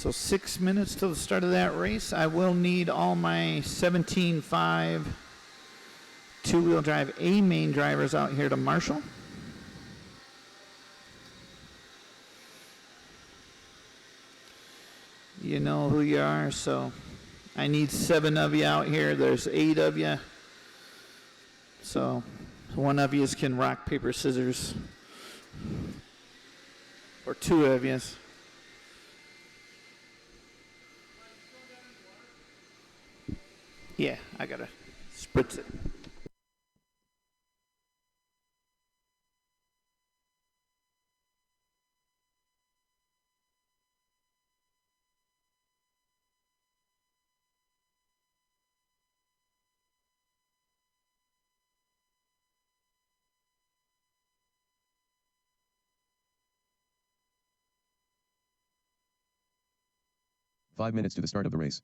So 6 minutes till the start of that race. I will need all my 17.5 two-wheel drive A main drivers out here to marshal. You know who you are, so I need 7 of you out here. There's 8 of you. So one of you can rock, paper, scissors. Or 2 of you. Yeah, I gotta spritz it. Five minutes to the start of the race.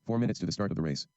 Four minutes to the start of the race.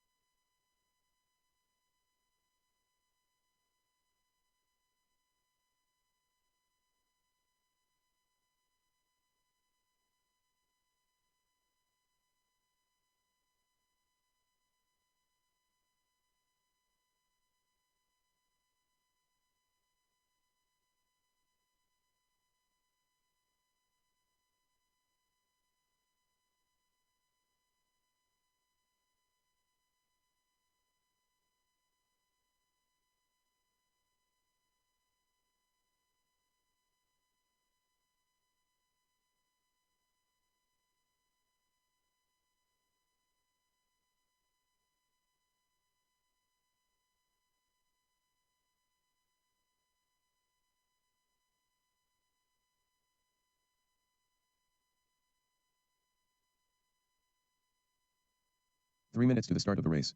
Three minutes to the start of the race.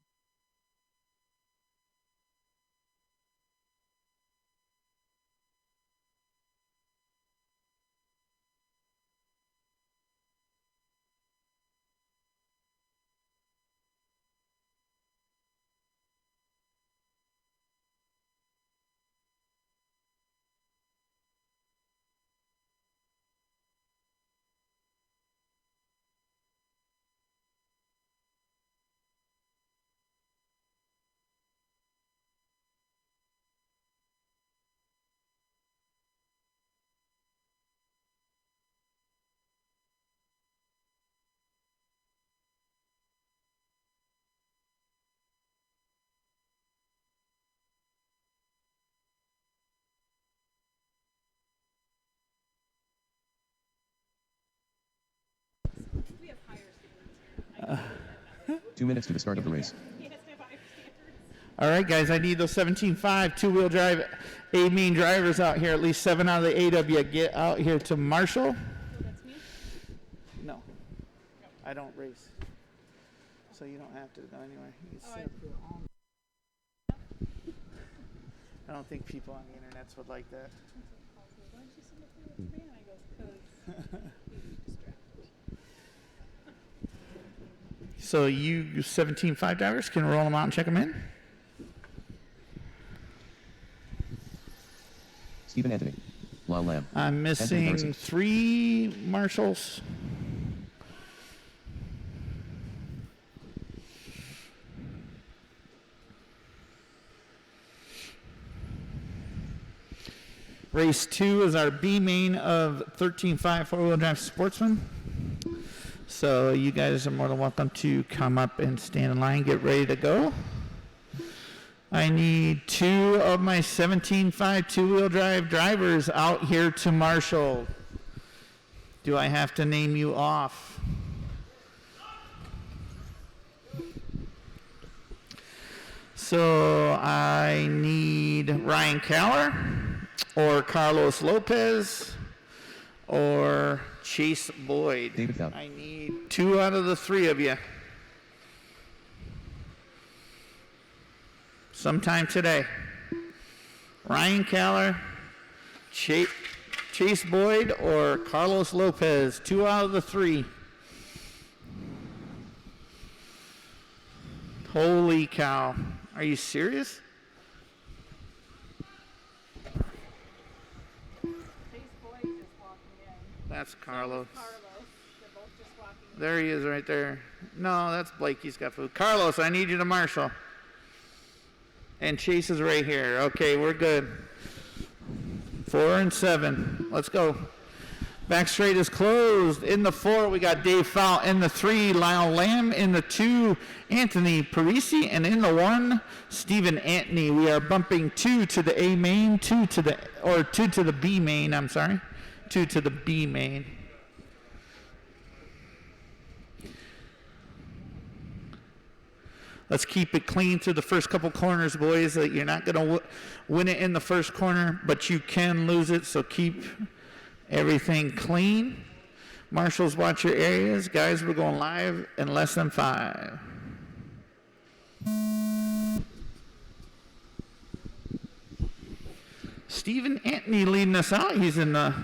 We have higher standards here. 2 minutes to the start of the race. He has to have higher standards. All right, guys, I need those 17.5 two-wheel drive A main drivers out here. At least 7 out of the 8 of you get out here to marshal. Oh, that's me? No, I don't race, so you don't have to go anywhere. You can Oh, sit here all- I don't think people on the internet would like that. Why don't you submit for me? And I go, because he's distracted. So you 17.5 drivers can roll them out and check them in. Stephen Anthony. Lyle Lamb. I'm missing Harrison. 3 marshals. Race 2 is our B main of 13.5 four-wheel drive Sportsman. So you guys are more than welcome to come up and stand in line, get ready to go. I need 2 of my 17.5 two-wheel drive drivers out here to marshal. Do I have to name you off? So I need Ryan Caller or Carlos Lopez or Chase Boyd. David Fount. I need 2 out of the 3 of you. Sometime today. Ryan Caller, Chase Boyd, or Carlos Lopez. 2 out of the 3. Holy cow. Are you serious? Chase Boyd just walking in. That's Carlos. Carlos. They're both just walking in. There he is right there. No, that's Blake. He's got food. Carlos, I need you to marshal. And Chase is right here. Okay, we're good. 4 and 7. Let's go. Back straight is closed. In the 4, we got Dave Fowl. In the 3, Lyle Lamb. In the 2, Anthony Parisi. And in the 1, Stephen Antony. We are bumping 2 to the A main, 2 to the B main, I'm sorry. 2 to the B main. Let's keep it clean through the first couple corners, boys. You're not going to win it in the first corner, but you can lose it, so keep everything clean. Marshals, watch your areas. Guys, we're going live in less than 5. Stephen Antony leading us out. He's in the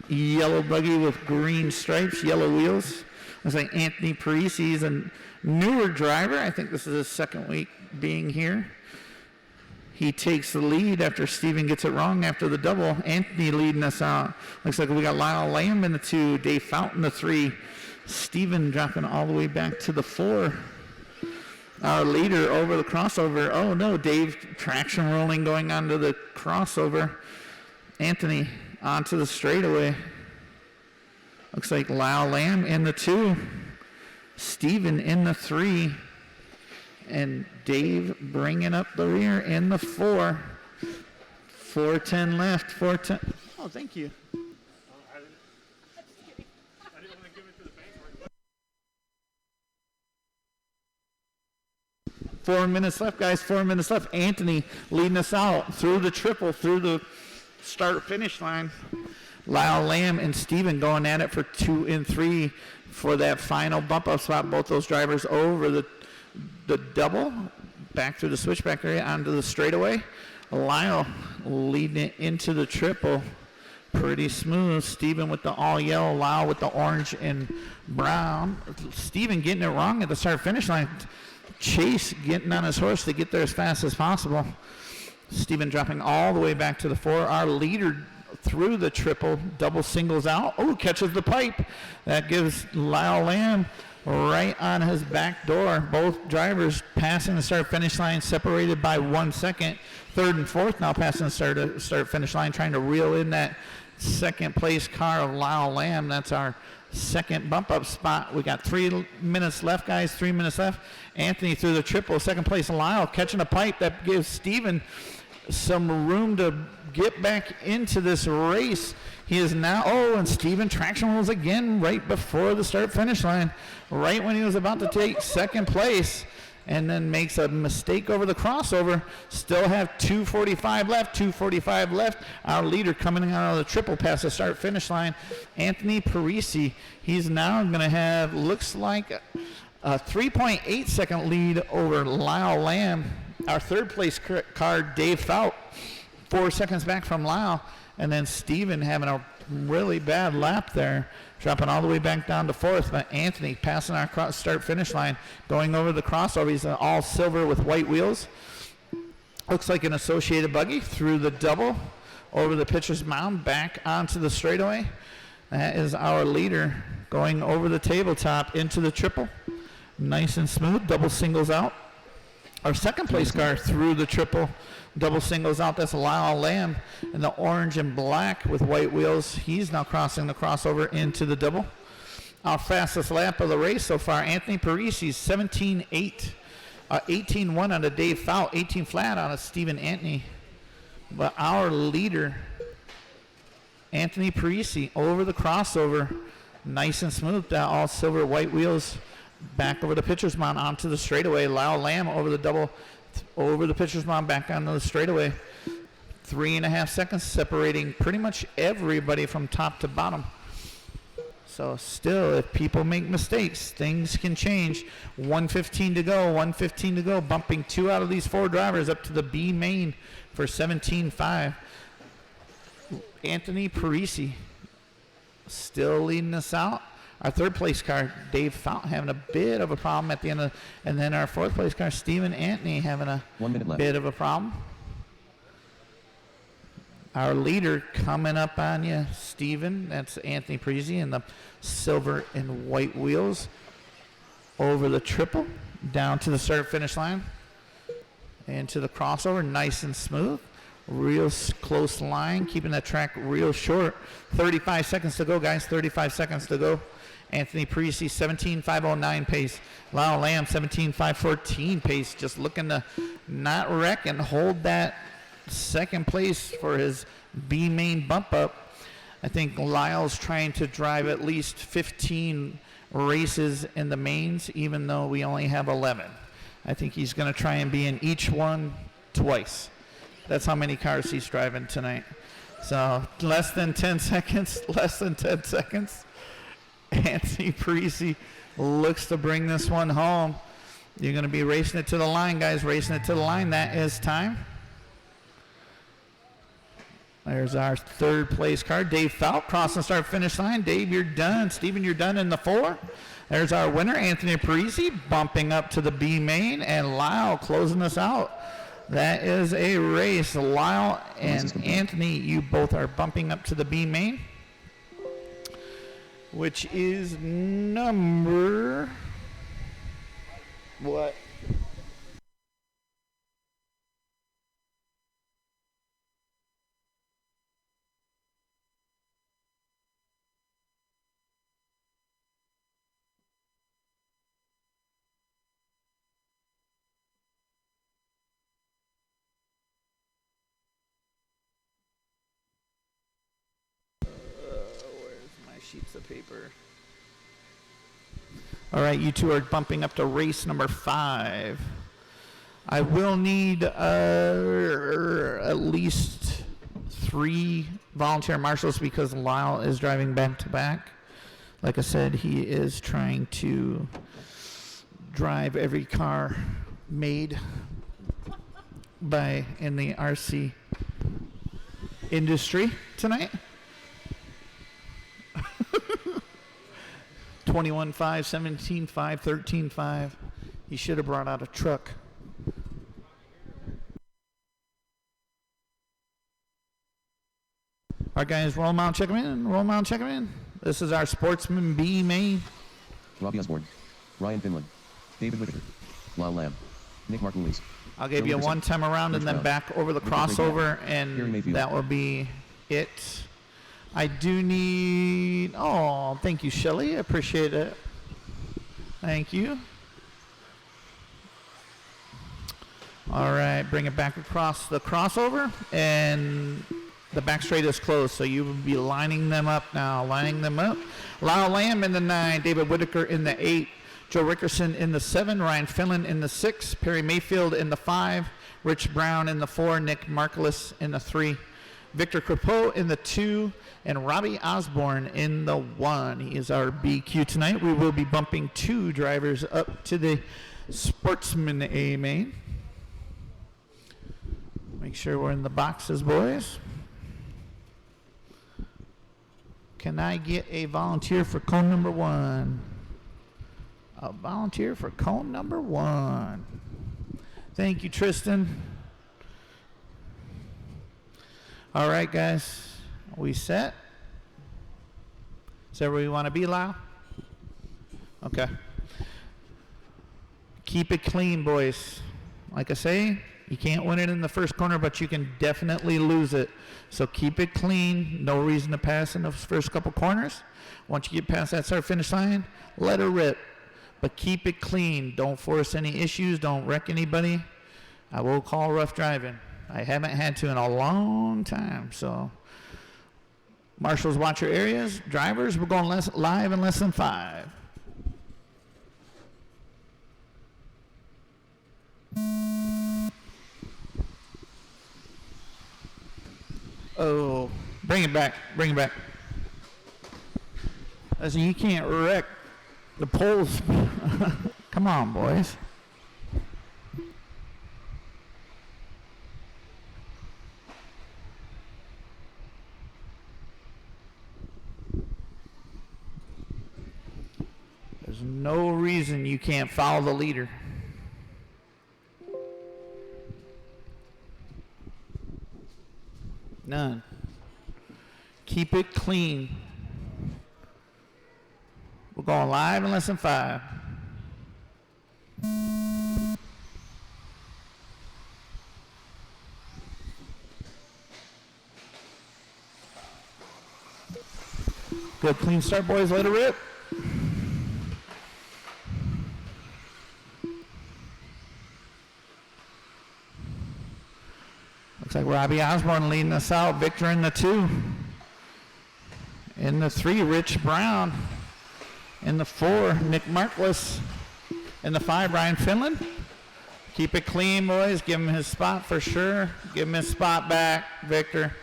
yellow buggy with green stripes, yellow wheels. Looks like Anthony Parisi is a newer driver. I think this is his second week being here. He takes the lead after Steven gets it wrong after the double. Anthony leading us out. Looks like we got Lyle Lamb in the 2, Dave Fountain the 3, Steven dropping all the way back to the 4. Our leader over the crossover. Oh no, Dave traction rolling going onto the crossover. Anthony onto the straightaway. Looks like Lyle Lamb in the 2, Steven in the 3, and Dave bringing up the rear in the 4. 4:10 left. 4:10. Oh, thank you. I didn't want to give it to the bank. 4 minutes left, guys. 4 minutes left. Anthony leading us out through the triple, through the start-finish line. Lyle Lamb and Steven going at it for 2 and 3 for that final bump-up spot. Both those drivers over the double, back through the switchback area onto the straightaway. Lyle leading it into the triple. Pretty smooth. Steven with the all-yellow, Lyle with the orange and brown. Steven getting it wrong at the start-finish line. Chase getting on his horse to get there as fast as possible. Steven dropping all the way back to the 4. Our leader through the triple, double singles out. Oh, catches the pipe. That gives Lyle Lamb right on his back door. Both drivers passing the start-finish line, separated by 1 second. 3rd and 4th now passing the start-finish line, trying to reel in that second-place car of Lyle Lamb. That's our second bump-up spot. We got 3 minutes left, guys. 3 minutes left. Anthony through the triple, second place. Lyle catching a pipe that gives Steven some room to get back into this race. He is now, and Steven traction rolls again right before the start-finish line, right when he was about to take second place, and then makes a mistake over the crossover. Still have 2:45 left. Our leader coming out of the triple past the start-finish line, Anthony Parisi. He's now going to have, looks like, a 3.8 second lead over Lyle Lamb. Our third place car, Dave Fout, 4 seconds back from Lyle. And then Steven having a really bad lap there, dropping all the way back down to 4th. But Anthony passing our start-finish line, going over the crossover. He's all silver with white wheels. Looks like an associated buggy through the double, over the pitcher's mound, back onto the straightaway. That is our leader going over the tabletop into the triple. Nice and smooth, double singles out. Our second place car through the triple, double singles out. That's Lyle Lamb in the orange and black with white wheels. He's now crossing the crossover into the double. Our fastest lap of the race so far, Anthony Parisi's 17.8. 18.1 on a Dave Fout, 18 flat on a Stephen Antony. But our leader, Anthony Parisi, over the crossover, nice and smooth. That all silver white wheels back over the pitcher's mound onto the straightaway. Lyle Lamb over the pitcher's mound back onto the straightaway. 3.5 seconds separating pretty much everybody from top to bottom. So still, if people make mistakes, things can change. 1:15 to go, 1:15 to go, bumping 2 out of these 4 drivers up to the B Main for 17.5. Anthony Parisi still leading us out. Our 3rd place car, Dave Fout, having a bit of a problem at the end and then our 4th place car, Stephen Antony, having a 1 minute left. bit of a problem. Our leader coming up on you, Stephen. That's Anthony Parisi in the silver and white wheels. Over the triple, down to the start-finish line. Into the crossover, nice and smooth. Real close line, keeping that track real short. 35 seconds to go, guys. 35 seconds to go. Anthony Parisi, 17.509 pace. Lyle Lamb, 17.514 pace. Just looking to not wreck and hold that 2nd place for his B Main bump up. I think Lyle's trying to drive at least 15 races in the mains, even though we only have 11. I think he's going to try and be in each one twice. That's how many cars he's driving tonight. So less than 10 seconds, less than 10 seconds. Anthony Parisi looks to bring this one home. You're going to be racing it to the line, guys, racing it to the line. That is time. There's our 3rd place car, Dave Fout, crossing start finish line. Dave, you're done. Stephen, you're done in the 4. There's our winner, Anthony Parisi, bumping up to the B Main, and Lyle closing us out. That is a race. Lyle and Anthony, you both are bumping up to the B Main, which is number what? Sheets of paper. All right, you two are bumping up to race number 5. I will need at least 3 volunteer marshals because Lyle is driving back to back. Like I said, he is trying to drive every car made in the RC industry tonight. 21.5, 17.5, 13.5. He should have brought out a truck. All right, guys, roll them out, check them in. Roll them out, check them in. This is our Sportsman B Main. Robbie Osborne. Ryan Finland. David Whitaker. Lyle Lamb. Nick Margulies. I'll give you one time around and then back over the crossover, and that will be it. I do need, thank you, Shelly. I appreciate it. Thank you. All right, bring it back across the crossover, and the back straight is closed, so you will be lining them up now, lining them up. Lyle Lamb in the 9, David Whitaker in the 8, Joe Rickerson in the 7, Ryan Finland in the 6, Perry Mayfield in the 5, Rich Brown in the 4, Nick Margulies in the 3, Victor Crepeau in the 2, and Robbie Osborne in the 1. He is our BQ tonight. We will be bumping 2 drivers up to the Sportsman A Main. Make sure we're in the boxes, boys. Can I get a volunteer for cone number 1? A volunteer for cone number 1. Thank you, Tristan. All right, guys. We set? Is that where we want to be, Lyle? Okay. Keep it clean, boys. Like I say, You can't win it in the first corner, but you can definitely lose it. So keep it clean. No reason to pass in the first couple corners. Once you get past that start finish line, let her rip. But keep it clean. Don't force any issues. Don't wreck anybody. I will call rough driving. I haven't had to in a long time. So marshals, watch your areas. Drivers, we're going live in less than 5. Oh, bring it back. Bring it back. Listen, you can't wreck the poles. Come on, boys. There's no reason you can't follow the leader. None. Keep it clean. We're going live in less than 5. Good clean start, boys. Let it rip. Looks like Robbie Osborne leading us out. Victor in the 2. In the 3, Rich Brown. In the 4, Nick Markless. In the 5, Ryan Finland. Keep it clean, boys. Give him his spot for sure. Give him his spot back, Victor.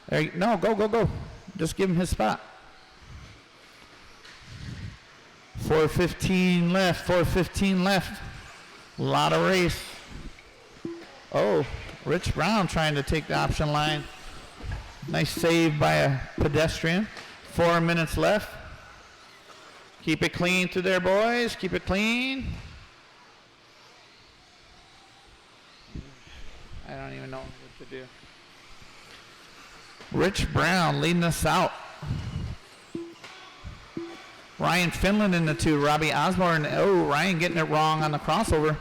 There you, no, go. Just give him his spot. 4:15 left. 4:15 left. A lot of race. Oh, Rich Brown trying to take the option line. Nice save by a pedestrian. 4 minutes left. Keep it clean through there, boys. Keep it clean. I don't even know what to do. Rich Brown leading us out. Ryan Finland in the 2. Robbie Osborne. Oh, Ryan getting it wrong on the crossover.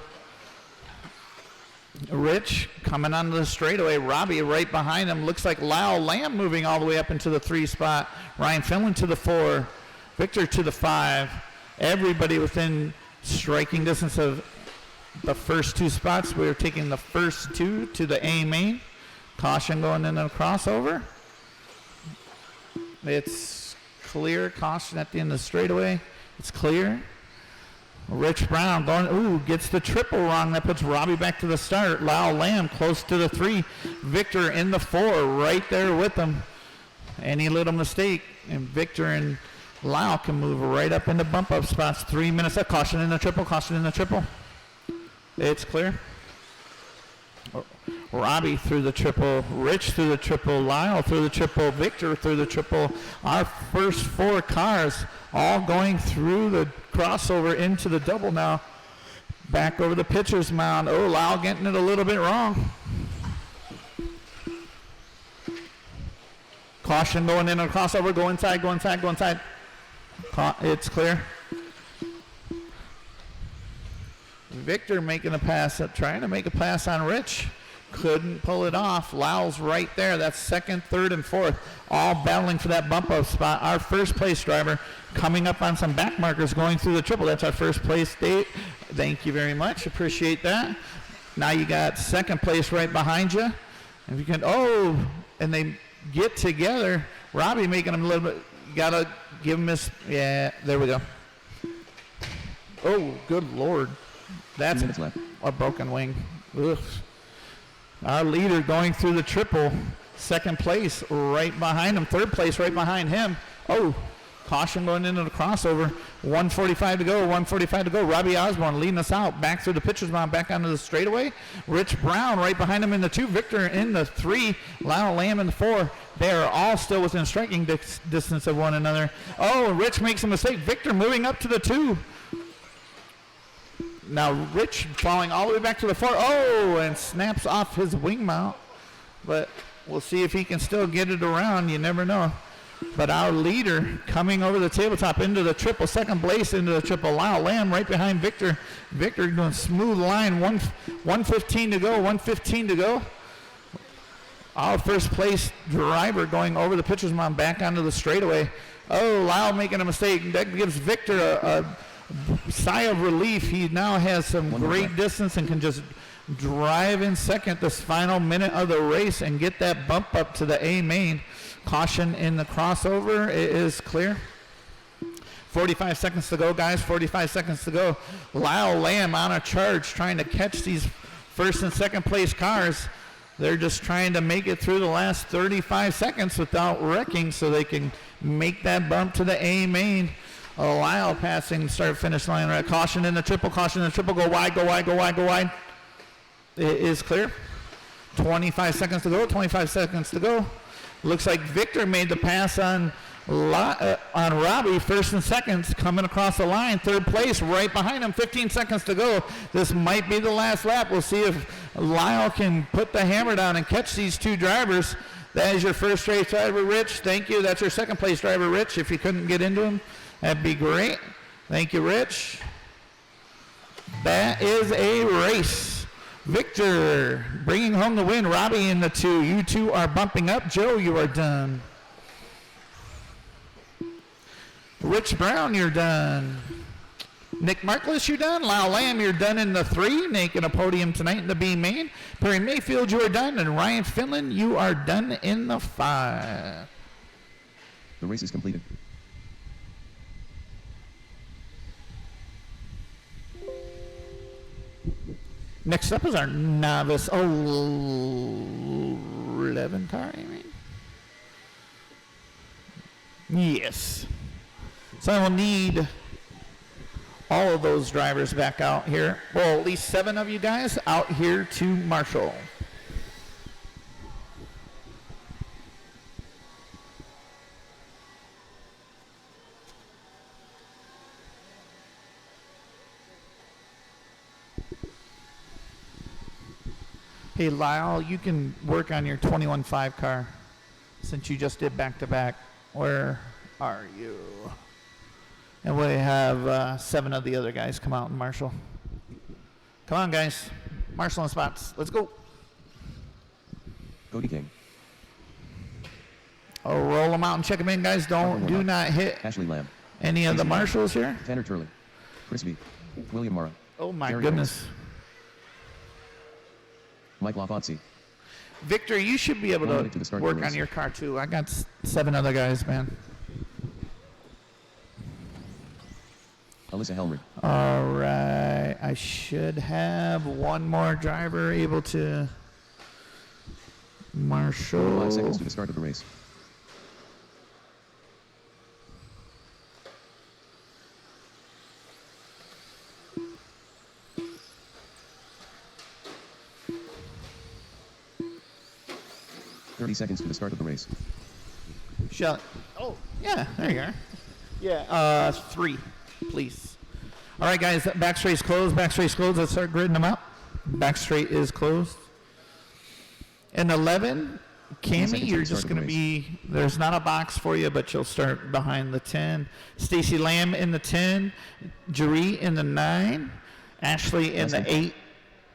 Rich coming onto the straightaway. Robbie right behind him. Looks like Lyle Lamb moving all the way up into the 3 spot. Ryan Finland to the 4. Victor to the 5. Everybody within striking distance of the first 2 spots. We're taking the first 2 to the A Main. Caution going into the crossover. It's clear. Caution at the end of the straightaway. It's clear. Rich Brown going, ooh, gets the triple wrong. That puts Robbie back to the start. Lyle Lamb close to the 3. Victor in the 4, right there with him. Any little mistake, and Victor and Lyle can move right up into bump up spots. 3 minutes left. Caution in the triple. Caution in the triple. It's clear. Robbie through the triple. Rich through the triple. Lyle through the triple. Victor through the triple. Our first 4 cars all going through the crossover into the double now. Back over the pitcher's mound. Oh, Lyle getting it a little bit wrong. Caution going in on crossover. Go inside, go inside, go inside. It's clear. Victor making a pass, trying to make a pass on Rich. Couldn't pull it off. Lyle's right there. That's 2nd, 3rd, and 4th. All battling for that bump up spot. Our first place driver coming up on some back markers going through the triple. That's our first place date. Thank you very much. Appreciate that. Now you got 2nd place right behind you. If you can, oh, and they get together. Robbie making him a little bit, you got to give him this. Yeah, there we go. Oh, good Lord. That's a broken wing. Ugh. Our leader going through the triple. 2nd place right behind him. 3rd place right behind him. Oh, caution going into the crossover. 1:45 to go. 1:45 to go. Robbie Osborne leading us out. Back through the pitcher's mound. Back onto the straightaway. Rich Brown right behind him in the 2. Victor in the 3. Lyle Lamb in the 4. They are all still within striking distance of one another. Oh, Rich makes a mistake. Victor moving up to the 2. Now Rich falling all the way back to the 4. Oh, and snaps off his wing mount. But we'll see if he can still get it around. You never know. But our leader coming over the tabletop into the triple, second place into the triple. Lyle Lamb right behind Victor. Victor doing smooth line, 1:15 to go, 1:15 to go. Our first place driver going over the pitcher's mound back onto the straightaway. Oh, Lyle making a mistake. That gives Victor a sigh of relief. He now has some great distance and can just drive in second this final minute of the race and get that bump up to the A Main. Caution in the crossover. It is clear. 45 seconds to go, guys. 45 seconds to go. Lyle Lamb on a charge trying to catch these first and second place cars. They're just trying to make it through the last 35 seconds without wrecking so they can make that bump to the A Main. Lyle passing start finish line. Right. Caution in the triple. Caution in the triple. Go wide, go wide, go wide, go wide. It is clear. 25 seconds to go. 25 seconds to go. Looks like Victor made the pass on Robbie, first and seconds, coming across the line, third place, right behind him, 15 seconds to go. This might be the last lap. We'll see if Lyle can put the hammer down and catch these two drivers. That is your first race driver, Rich. Thank you. That's your second place driver, Rich. If you couldn't get into him, that'd be great. Thank you, Rich. That is a race. Victor bringing home the win. Robbie in the 2. You two are bumping up. Joe, you are done. Rich Brown, you're done. Nick Marklis, you're done. Lyle Lamb, you're done in the 3, making a podium tonight in the B Main. Perry Mayfield, you are done. And Ryan Finland, you are done in the 5. The race is completed. Next up is our novice 11 car, I mean. Yes. So I will need all of those drivers back out here. Well, at least 7 of you guys out here to marshal. Hey, Lyle, you can work on your 21.5 car since you just did back-to-back. Where are you? And we have 7 of the other guys come out and marshal. Come on, guys. Marshaling spots. Let's go. Cody King. Oh, roll them out and check them in, guys. Do not hit Ashley Lamb. any of the Casey marshals here. Tanner Turley. Chris V. William Mara. Oh, my Gary goodness. Mike LaFonzi. Victor, you should be able to work on your car, too. I got 7 other guys, man. Alyssa Helmer. All right. I should have one more driver able to marshal. 5 seconds to the start of the race. Seconds to the start of the race. Shall Oh, yeah, there you are. Yeah, 3, please. All right, guys, back straight's closed. Back straight's closed. Let's start gridding them up. Back straight is closed. And 11, Cammy, you're just going to be, there's not a box for you, but you'll start behind the 10. Stacy Lamb in the 10. Jeree in the 9. Ashley in the 8.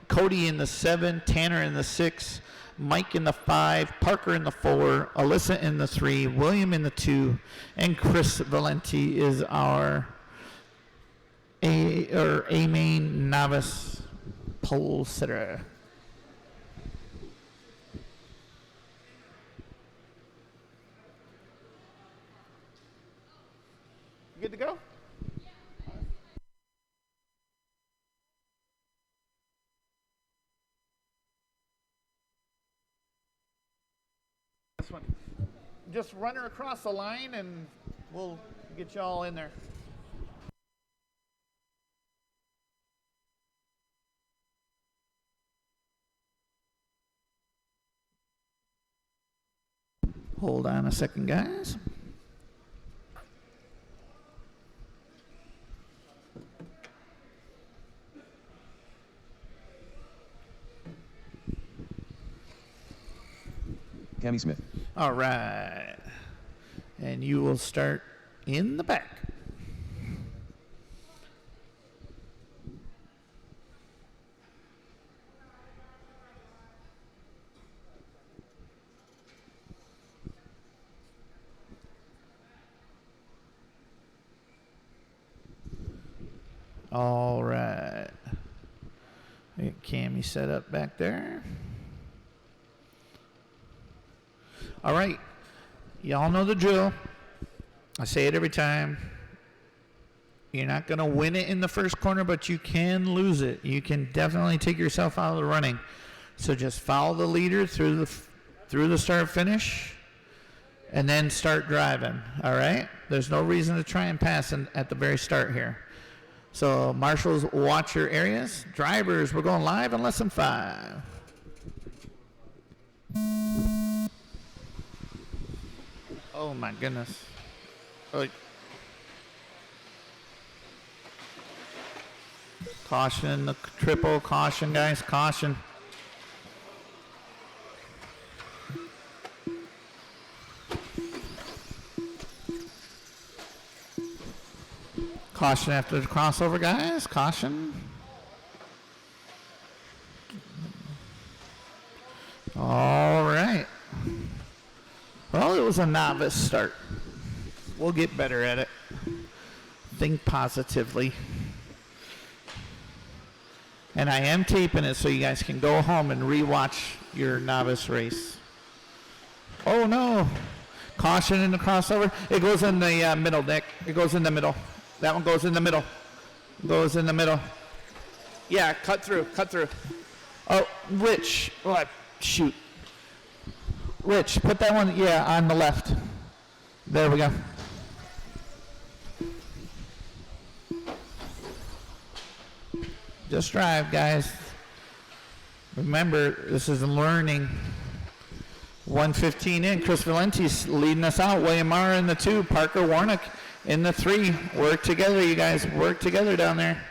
Cody in the 7. Tanner in the 6. Mike in the 5, Parker in the 4, Alyssa in the 3, William in the 2, and Chris Valenti is our A Main novice pole sitter. Good to go? One. Just run her across the line and we'll get you all in there. Hold on a second, guys. Cammy Smith. All right. And you will start in the back. All right. Get Cammy set up back there. All right. Y'all know the drill. I say it every time. You're not going to win it in the first corner, but you can lose it. You can definitely take yourself out of the running. So just follow the leader through the start finish and then start driving. All right? There's no reason to try and pass at the very start here. So marshals, watch your areas. Drivers, we're going live in less than 5. Oh my goodness. Oh. Caution, the triple, caution guys, caution. Caution after the crossover, guys. Caution. All right. Well, it was a novice start. We'll get better at it. Think positively. And I am taping it so you guys can go home and rewatch your novice race. Oh, no. Caution in the crossover. It goes in the middle, Nick. It goes in the middle. That one goes in the middle. Goes in the middle. Yeah, cut through. Oh, Rich. What? Shoot. Rich, put that one, yeah, on the left. There we go. Just drive, guys. Remember, this is learning. 1:15 in. Chris Valenti's leading us out. William Mara in the 2. Parker Warnock in the 3. Work together, you guys. Work together down there.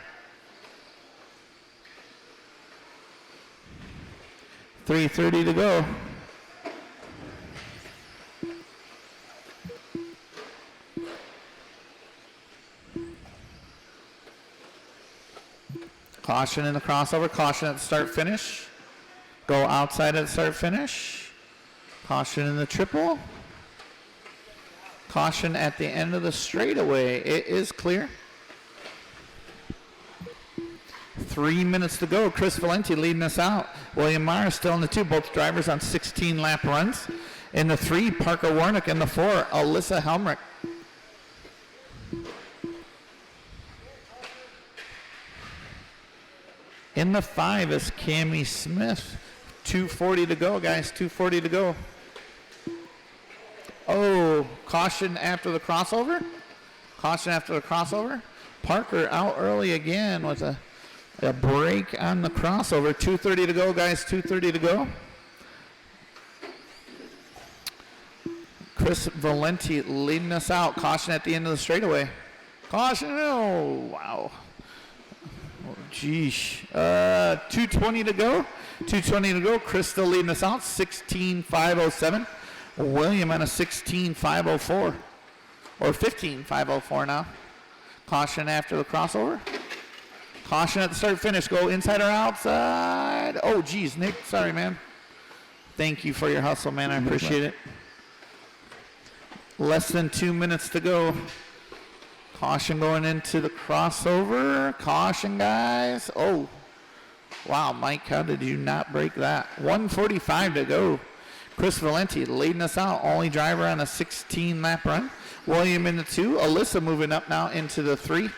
3:30 to go. Caution in the crossover. Caution at the start finish. Go outside at the start finish. Caution in the triple. Caution at the end of the straightaway. It is clear. 3 minutes to go. Chris Valenti leading us out. William Meyer still in the 2. Both drivers on 16 lap runs. In the 3, Parker Warnock. In the 4, Alyssa Helmrich. In the 5 is Cammie Smith. 2:40 to go, guys. 2:40 to go. Oh, caution after the crossover. Caution after the crossover. Parker out early again with a break on the crossover. 2:30 to go, guys. 2:30 to go. Chris Valenti leading us out. Caution at the end of the straightaway. Caution. Oh, wow. Oh, geesh. 2:20 to go. 2:20 to go. Chris still leading us out. 16.507. William on a 16.504. Or 15.504 now. Caution after the crossover. Caution at the start finish. Go inside or outside. Oh, geez, Nick. Sorry, man. Thank you for your hustle, man. I appreciate it. Less than 2 minutes to go. Caution going into the crossover. Caution, guys. Oh, wow, Mike, how did you not break that? 1:45 to go. Chris Valenti leading us out. Only driver on a 16-lap run. William in the 2. Alyssa moving up now into the 3.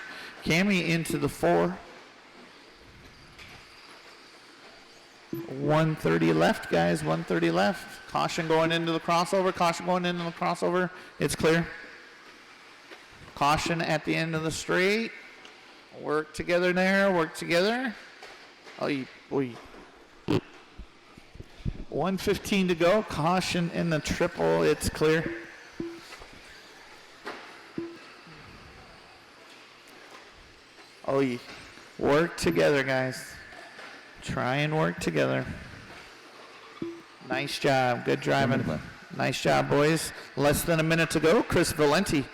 Cammie into the 4. 1:30 left, guys. 1:30 left. Caution going into the crossover. Caution going into the crossover. It's clear. Caution at the end of the straight. Work together there. Work together. Oh, boy. 1:15 to go. Caution in the triple. It's clear. Oh, work together, guys. Try and work together. Nice job. Good driving. Nice job, boys. Less than a minute to go. Chris Valenti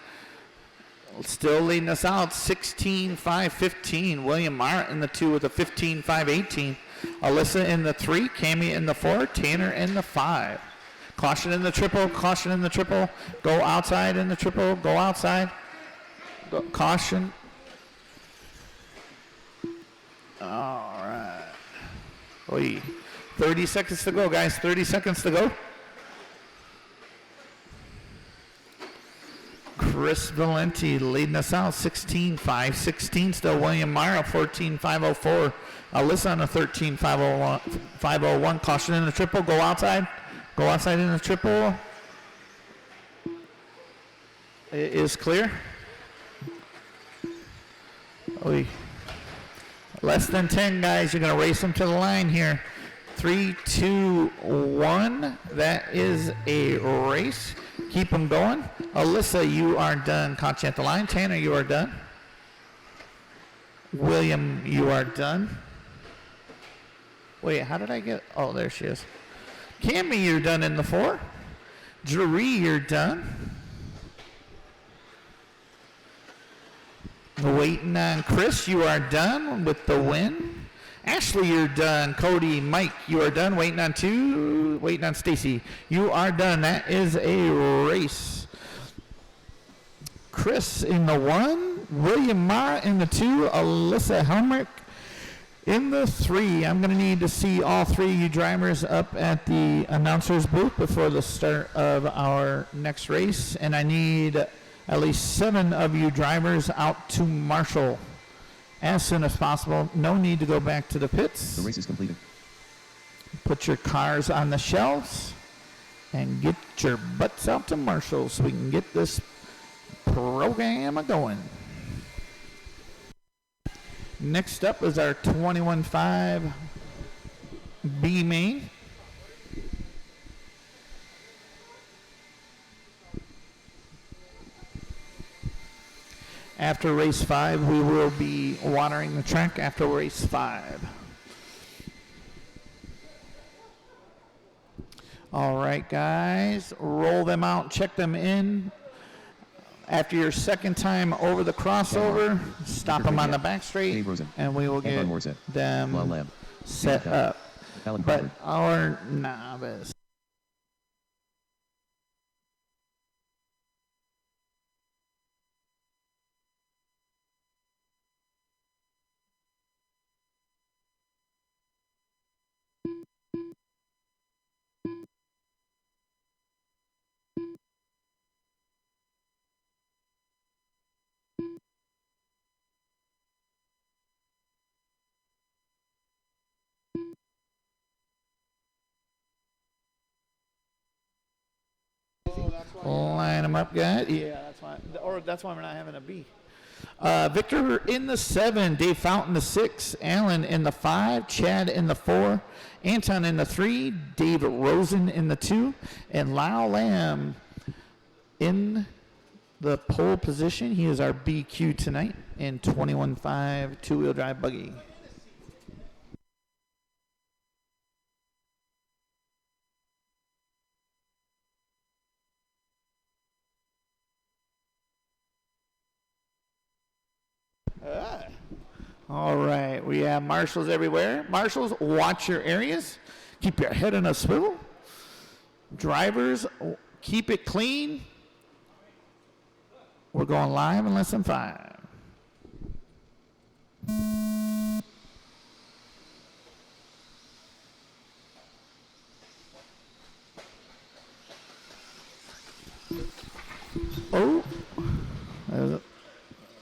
still leading us out, 16-5-15. William Mara in the 2 with a 15-5-18. Alyssa in the 3, Cammie in the 4, Tanner in the 5. Caution in the triple, caution in the triple. Go outside in the triple, go outside. Go, caution. All right. Oy. 30 seconds to go, guys. 30 seconds to go. Chris Valenti leading us out, 16-5-16. Still William Mara, 14-5-04. Alyssa on a 13-501. Caution in the triple. Go outside. Go outside in the triple. It is clear. Oy. Less than 10, guys. You're going to race them to the line here. 3, 2, 1. That is a race. Keep them going. Alyssa, you are done. Caught you at the line. Tanner, you are done. William, you are done. Wait, how did I get? Oh, there she is. Cammie, you're done in the 4. Drury, you're done. Waiting on Chris, you are done with the win. Ashley, you're done. Cody, Mike, you are done. Waiting on 2. Waiting on Stacy. You are done. That is a race. Chris in the 1. William Mara in the 2. Alyssa Helmrich in the 3. I'm going to need to see all 3 of you drivers up at the announcer's booth before the start of our next race. And I need at least 7 of you drivers out to Marshall as soon as possible. No need to go back to the pits. The race is completed. Put your cars on the shelves and get your butts out to Marshall so we can get this program going. Next up is our 21.5 B Main. After race 5, we will be watering the track after race 5. All right, guys, roll them out, check them in. After your second time over the crossover, stop them on the back straight, and we will get them set up. But our novice. Line them up, guys. Yeah, that's why. Or that's why we're not having a B. Victor in the 7, Dave Fountain the 6, Alan in the 5, Chad in the 4, Anton in the 3, David Rosen in the 2, and Lyle Lamb in the pole position. He is our BQ tonight in 21.5 two-wheel drive buggy. All right, we have marshals everywhere. Marshals, watch your areas. Keep your head in a swivel. Drivers, keep it clean. We're going live in less than 5. Oh,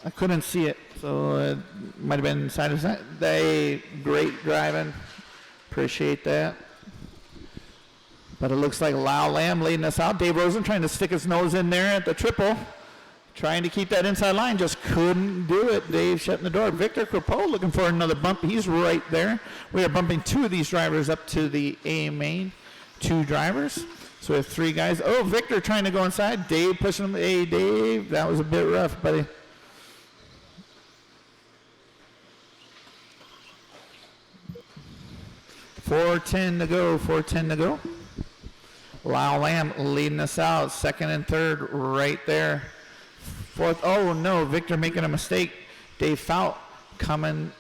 I couldn't see it, so it might have been side of side. They great driving, appreciate that. But it looks like Lyle Lamb leading us out. Dave Rosen trying to stick his nose in there at the triple, trying to keep that inside line, just couldn't do it. Dave shutting the door. Victor Crapeau looking for another bump. He's right there. We are bumping 2 of these drivers up to the A Main, 2 drivers. So we have 3 guys. Oh, Victor trying to go inside. Dave pushing him. Hey, Dave, that was a bit rough, buddy. $4:10 to go. Lyle Lamb leading us out. Second and third right there. Fourth, oh no, Victor making a mistake. Dave Fout coming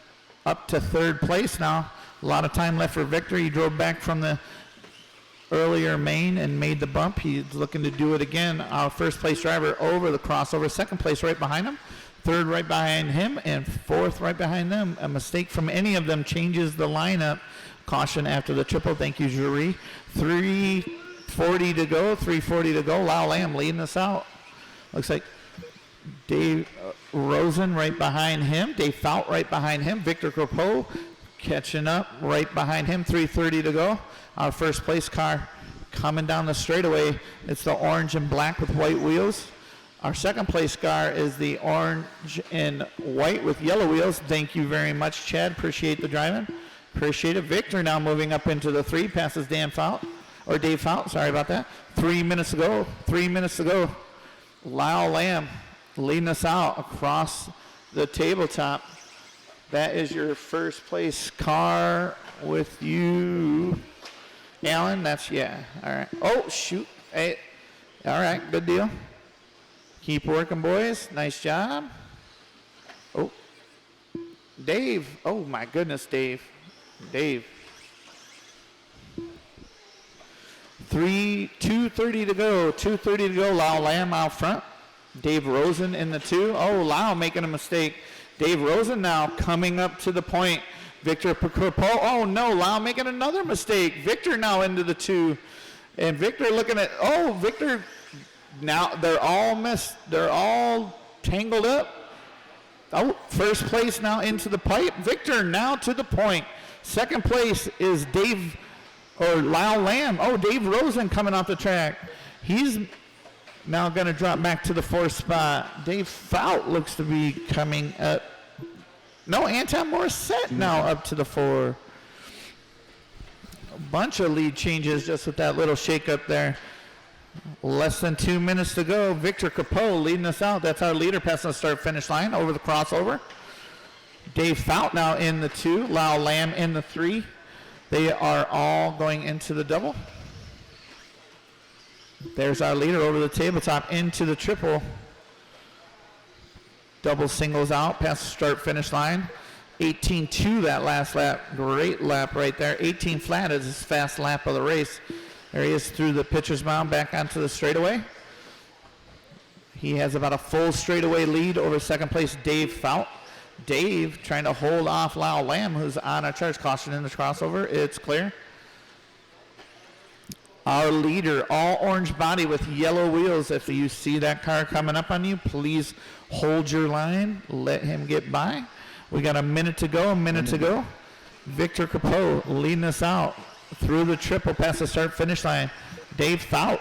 up to third place now. A lot of time left for Victor. He drove back from the earlier main and made the bump. He's looking to do it again. Our first place driver over the crossover. Second place right behind him. Third right behind him. And fourth right behind them. A mistake from any of them changes the lineup. Caution after the triple. Thank you, jury. 3:40 to go. 3:40 to go. Lyle Lamb leading us out. Looks like Dave Rosen right behind him. Dave Fout right behind him. Victor Corpo catching up right behind him. 3:30 to go. Our first place car coming down the straightaway. It's the orange and black with white wheels. Our second place car is the orange and white with yellow wheels. Thank you very much, Chad. Appreciate the driving. Appreciate it. Victor now moving up into the 3, passes Dave Fout. Sorry about that. 3 minutes to go. 3 minutes to go. Lyle Lamb leading us out across the tabletop. That is your first place car with you, Alan. That's, yeah. All right. Oh, shoot. Hey. All right. Good deal. Keep working, boys. Nice job. Oh. Dave. Oh, my goodness, Dave. 2:30 to go. 2:30 to go. Lyle Lamb out front. Dave Rosen in the 2. Oh, Lyle making a mistake. Dave Rosen now coming up to the point. Victor Picopo. Oh, no. Lyle making another mistake. Victor now into the 2. And Victor looking at, Victor, now they're all missed. They're all tangled up. Oh, first place now into the pipe. Victor now to the point. Second place is Lyle Lamb. Oh, Dave Rosen coming off the track. He's now going to drop back to the 4th spot. Dave Fout looks to be coming up. No, Anton Morissette now up to the 4. A bunch of lead changes just with that little shake up there. Less than 2 minutes to go. Victor Capo leading us out. That's our leader passing the start finish line over the crossover. Dave Fout now in the 2. Lyle Lamb in the 3. They are all going into the double. There's our leader over the tabletop into the triple. Double singles out past the start finish line. 18-2 that last lap. Great lap right there. 18 flat is his fast lap of the race. There he is through the pitcher's mound back onto the straightaway. He has about a full straightaway lead over second place Dave Fout. Dave trying to hold off Lyle Lamb, who's on a charge. Caution in the crossover. It's clear. Our leader, all orange body with yellow wheels. If you see that car coming up on you, please hold your line. Let him get by. We got a minute to go. Victor Capo leading us out through the triple past the start finish line. Dave Fout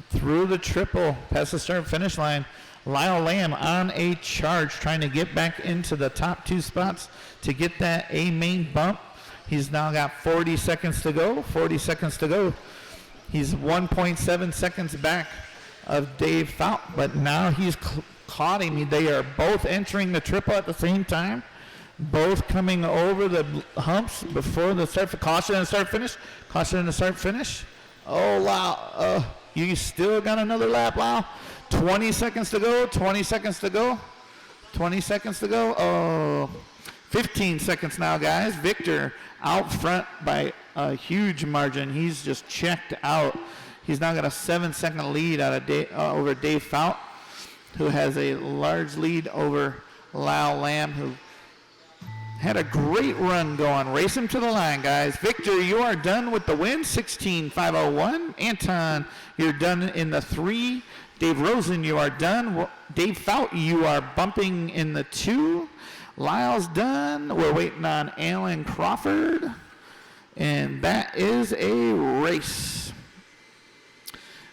through the triple past the start finish line. Lyle Lamb on a charge, trying to get back into the top 2 spots to get that A main bump. He's now got 40 seconds to go. He's 1.7 seconds back of Dave Fout, but now he's caught him. They are both entering the triple at the same time, both coming over the humps before the start. Caution and start finish. Oh, wow. You still got another lap, Lyle. 20 seconds to go. 20 seconds to go. Oh, 15 seconds now, guys. Victor out front by a huge margin. He's just checked out. He's now got a 7-second lead over Dave Fout, who has a large lead over Lyle Lamb, who had a great run going. Race him to the line, guys. Victor, you are done with the win. 16.501. Anton, you're done in the 3. Dave Rosen, you are done. Dave Fout, you are bumping in the 2. Lyle's done. We're waiting on Alan Crawford. And that is a race.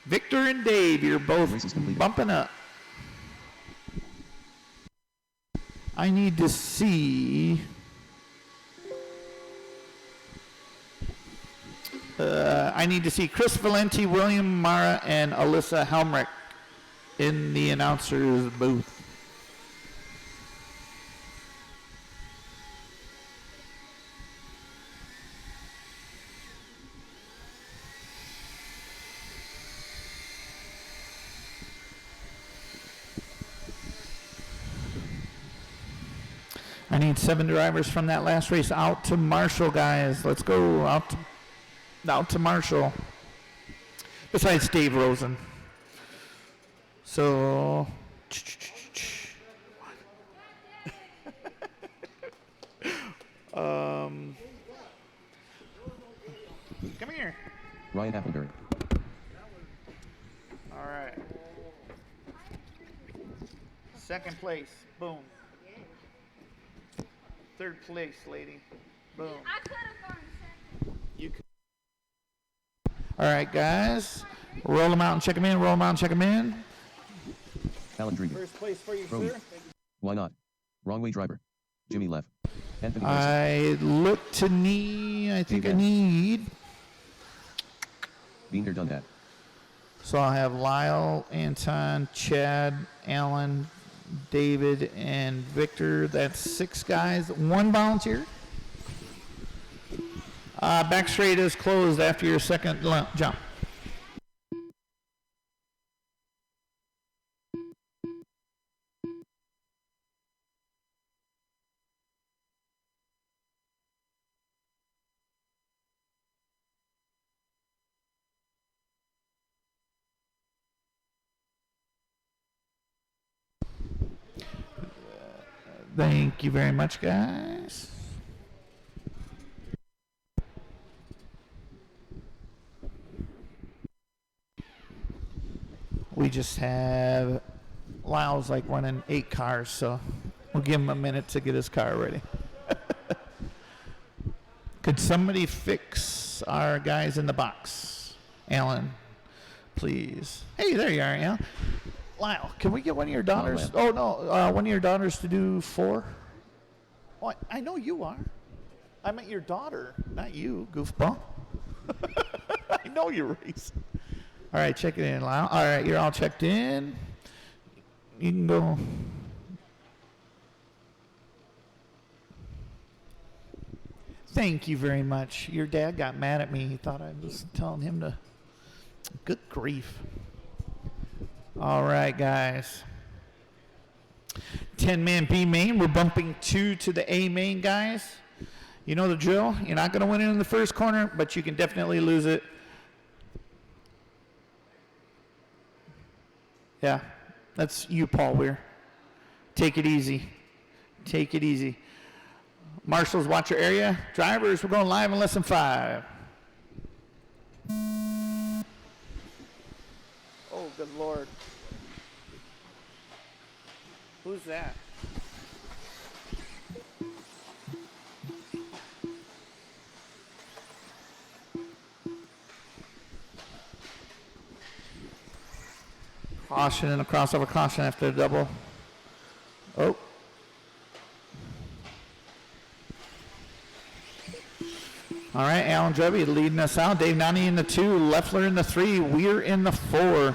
Victor and Dave, you're both bumping up. I need to see. Chris Valenti, William Mara, and Alyssa Helmrich in the announcer's booth. I need 7 drivers from that last race out to Marshall, guys. Let's go out to Marshall. Besides Dave Rosen. So, come here. Ryan Appleberry. All right. Second place. Boom. Third place, lady. Boom. I could have gone second. You could. All right, guys. Roll them out and check them in. Roll them out and check them in. Alan Drieger. First place for you, Romy. sir. Why not? Wrong way driver. Jimmy Leff. Anthony Wilson. I look to need. I think I need. Beaner done that. So I'll have Lyle, Anton, Chad, Alan, David, and Victor. That's 6 guys. 1 volunteer. Back straight is closed after your second jump. Thank you very much, guys. We just have Lyle's like running 8 cars, so we'll give him a minute to get his car ready. Could somebody fix our guys in the box? Alan, please. Hey, there you are, Alan. Lyle, can we get one of your daughters? Oh, no, one of your daughters to do 4? Oh, I know you are. I meant your daughter, not you, goofball. I know you're racing. All right, check it in, Lyle. All right, you're all checked in. You can go. Thank you very much. Your dad got mad at me. He thought I was telling him to. Good grief. All right, guys. 10-man B Main. We're bumping 2 to the A Main, guys. You know the drill. You're not going to win it in the first corner, but you can definitely lose it. Yeah, that's you, Paul Weir. Take it easy. Take it easy. Marshals, watch your area. Drivers, we're going live in less than 5. Oh, good Lord. Who's that? Caution and a crossover caution after the double. Oh. All right, Alan Drevy leading us out. Dave Nani in the 2, Leffler in the 3, Weir in the 4.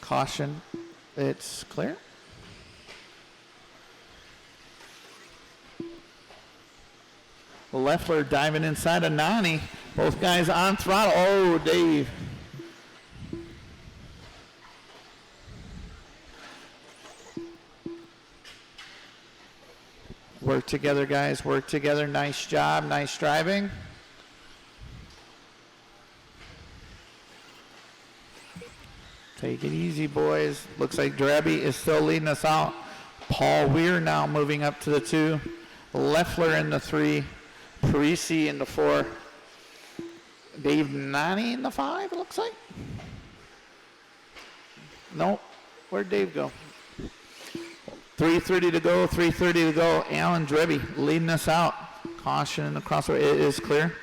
Caution. It's clear. Leffler diving inside of Nani. Both guys on throttle. Oh, Dave. Work together, guys. Work together. Nice job. Nice driving. Take it easy, boys. Looks like Drabby is still leading us out. Paul Weir now moving up to the 2. Leffler in the 3. Parisi in the 4. Dave Nani in the 5, it looks like. Nope. Where'd Dave go? 3:30 to go. 3:30 to go. Alan Drevy leading us out. Caution in the crossover. It is clear.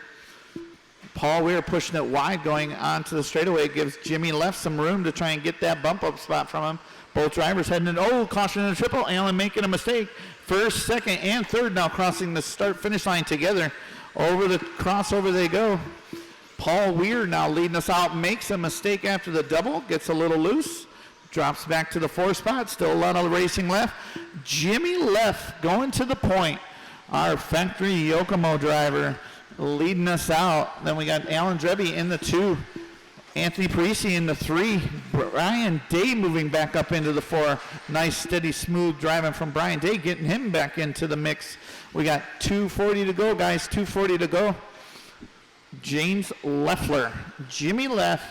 Paul Weir pushing it wide going onto the straightaway. Gives Jimmy Leff some room to try and get that bump up spot from him. Both drivers heading in. Oh, caution in the triple. Alan making a mistake. First, second, and third now crossing the start-finish line together. Over the crossover they go. Paul Weir now leading us out. Makes a mistake after the double. Gets a little loose. Drops back to the 4 spot. Still a lot of racing left. Jimmy Leff going to the point. Our factory Yokomo driver leading us out. Then we got Alan Drevy in the 2. Anthony Parisi in the 3. Brian Day moving back up into the 4. Nice, steady, smooth driving from Brian Day, getting him back into the mix. We got 2:40 to go, guys. 2:40 to go. James Leffler. Jimmy Leff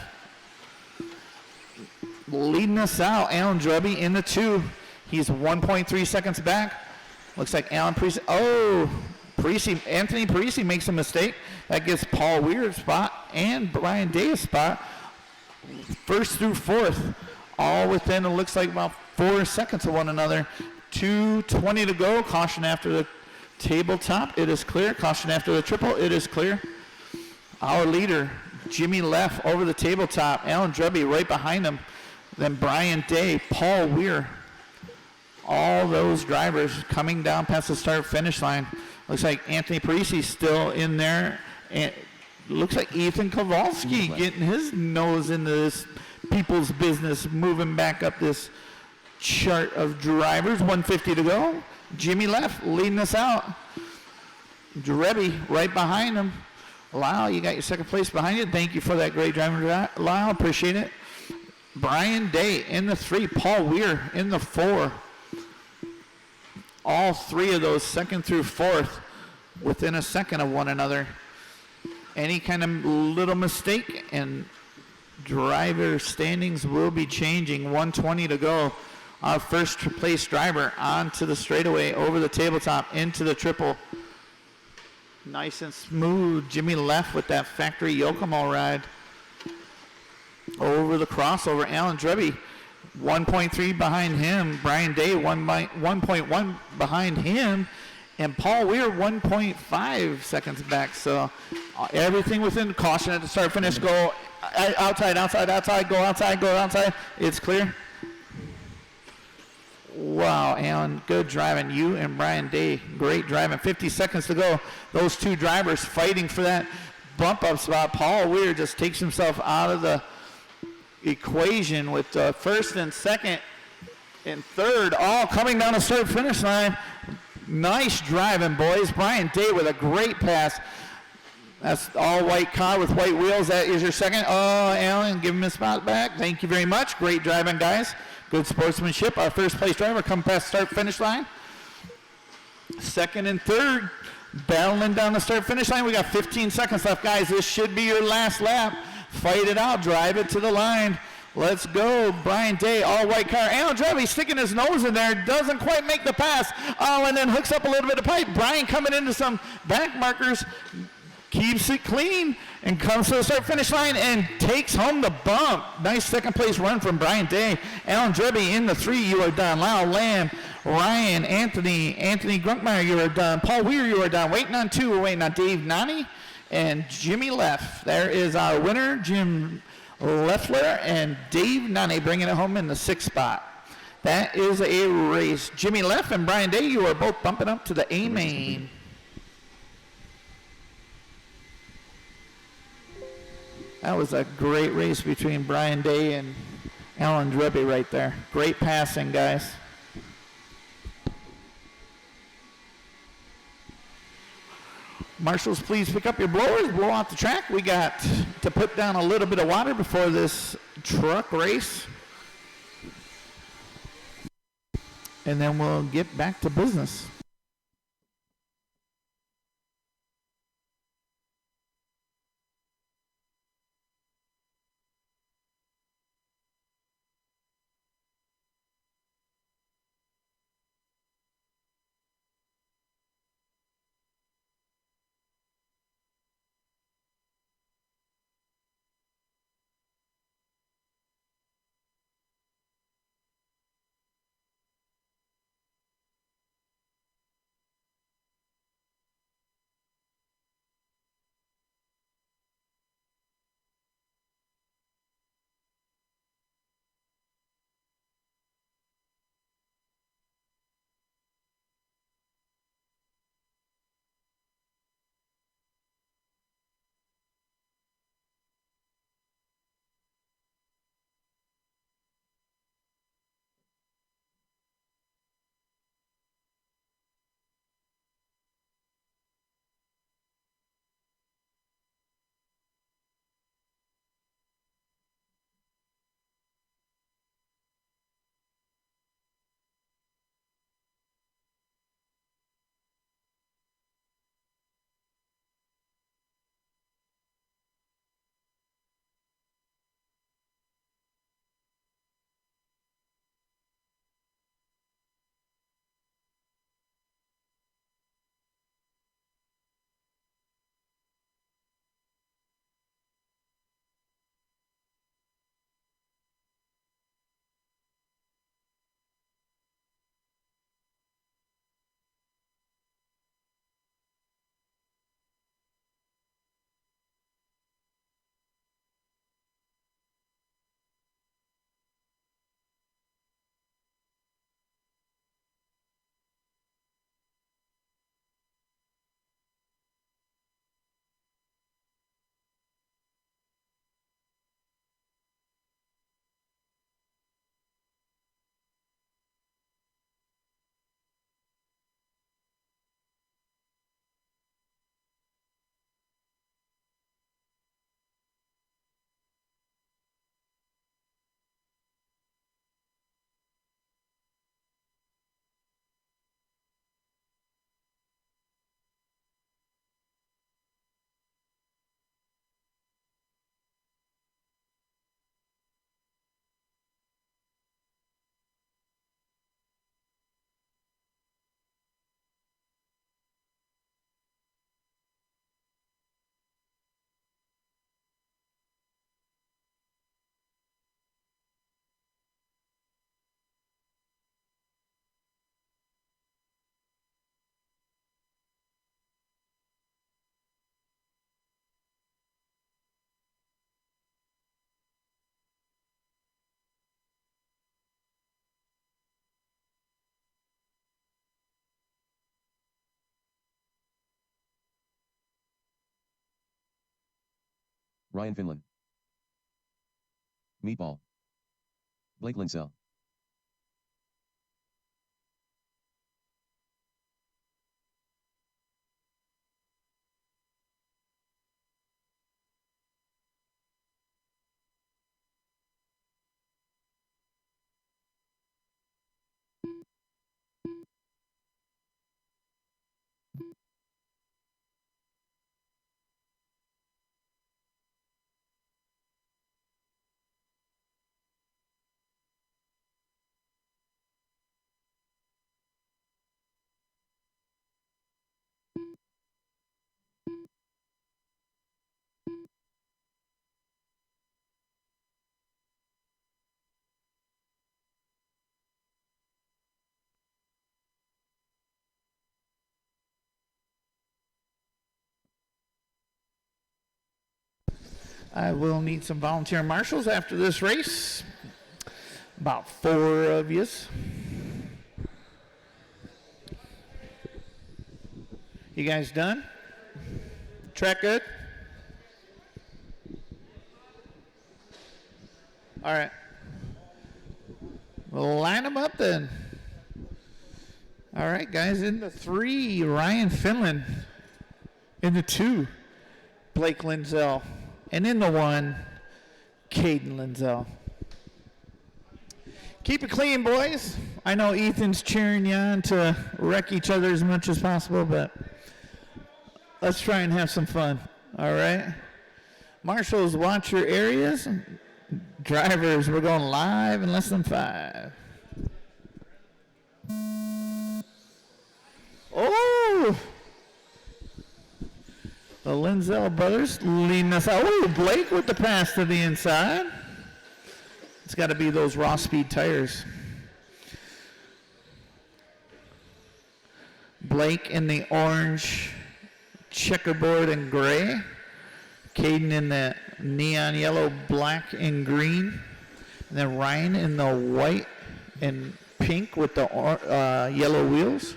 leading us out. Alan Drubby in the 2. He's 1.3 seconds back. Looks like Alan Parisi. Oh, Anthony Parisi makes a mistake. That gives Paul Weir a spot and Brian Day a spot. 1st through 4th, all within, it looks like about 4 seconds of one another. 2:20 to go. Caution after the tabletop. It is clear. Caution after the triple. It is clear. Our leader, Jimmy Leff, over the tabletop. Alan Drubby right behind him. Then Brian Day, Paul Weir. All those drivers coming down past the start-finish line. Looks like Anthony Parisi still in there. And looks like Ethan Kowalski getting his nose into this people's business, moving back up this chart of drivers. 150 to go. Jimmy Leff leading us out. Drebby right behind him. Lyle, you got your second place behind you. Thank you for that great driving, Lyle. Appreciate it. Brian Day in the 3. Paul Weir in the 4. All 3 of those 2nd through 4th within a second of one another. Any kind of little mistake and driver standings will be changing. 1:20 to go. Our first place driver onto the straightaway, over the tabletop, into the triple. Nice and smooth. Jimmy Leff with that factory Yokomo ride. Over the crossover, Alan Drubby, 1.3 behind him. Brian Day, 1.1 behind him. And Paul Weir, 1.5 seconds back. So everything within caution at the start finish. Go outside, outside, outside, go outside, go outside. It's clear. Wow, Alan, good driving. You and Brian Day, great driving. 50 seconds to go. Those 2 drivers fighting for that bump up spot. Paul Weir just takes himself out of the equation with 1st and 2nd and 3rd all coming down the start finish line. Nice driving, boys. Brian Day with a great pass. That's all white car with white wheels. That is your second. Oh, Alan, give him his spot back. Thank you very much. Great driving, guys. Good sportsmanship. Our first place driver come past start finish line. 2nd and 3rd battling down the start finish line. We got 15 seconds left, guys. This should be your last lap. Fight it out. Drive it to the line. Let's go. Brian Day, all white car. Alan Drubby sticking his nose in there. Doesn't quite make the pass. Oh, and then hooks up a little bit of pipe. Brian coming into some back markers. Keeps it clean and comes to the start finish line and takes home the bump. Nice 2nd place run from Brian Day. Alan Drubby in the 3. You are done. Lyle Lamb, Ryan, Anthony Grunkmeyer, you are done. Paul Weir, you are done. Waiting on 2. We're waiting on Dave Nani and Jimmy Leff. There is our winner, Jim Leffler, and Dave Nani bringing it home in the 6th spot. That is a race. Jimmy Leff and Brian Day, you are both bumping up to the A Main. That was a great race between Brian Day and Alan Drubby right there. Great passing, guys. Marshals, please pick up your blowers, blow out the track. We got to put down a little bit of water before this truck race. And then we'll get back to business. Ryan Finland. Meatball. Blake Linsell. I will need some volunteer marshals after this race. About 4 of yous. You guys done? Track good? All right. We'll line them up then. All right, guys. In the 3, Ryan Finland. In the 2, Blake Lindsell. And in the 1, Caden Lindsell. Keep it clean, boys. I know Ethan's cheering you on to wreck each other as much as possible, but let's try and have some fun, all right? Marshals, watch your areas. Drivers, we're going live in less than 5. Oh! The Lindsell brothers leading us out. Oh, Blake with the pass to the inside. It's got to be those raw speed tires. Blake in the orange checkerboard and gray. Caden in the neon yellow, black, and green. And then Ryan in the white and pink with the yellow wheels.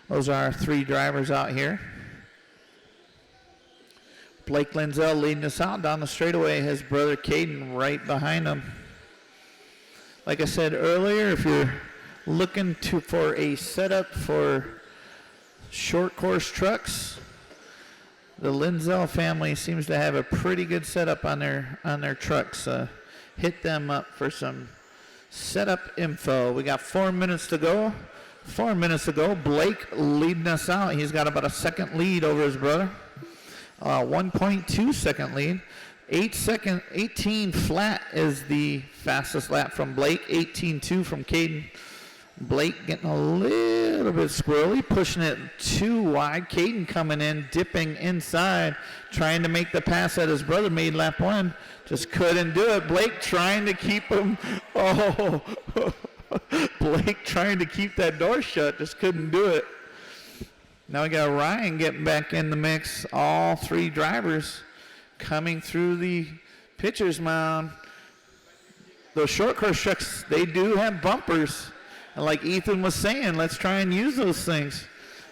Those are our 3 drivers out here. Blake Lindsell leading us out down the straightaway. His brother Caden right behind him. Like I said earlier, if you're looking for a setup for short course trucks, the Lindsell family seems to have a pretty good setup on their trucks. Hit them up for some setup info. We got 4 minutes to go. 4 minutes to go. Blake leading us out. He's got about a second lead over his brother. 1.2 second lead. 18 flat is the fastest lap from Blake. 18.2 from Caden. Blake getting a little bit squirrely, pushing it too wide. Caden coming in, dipping inside, trying to make the pass that his brother made lap 1. Just couldn't do it. Blake trying to keep him. Oh, Blake trying to keep that door shut. Just couldn't do it. Now we got Ryan getting back in the mix. All 3 drivers coming through the pitcher's mound. Those short course trucks, they do have bumpers. And like Ethan was saying, let's try and use those things.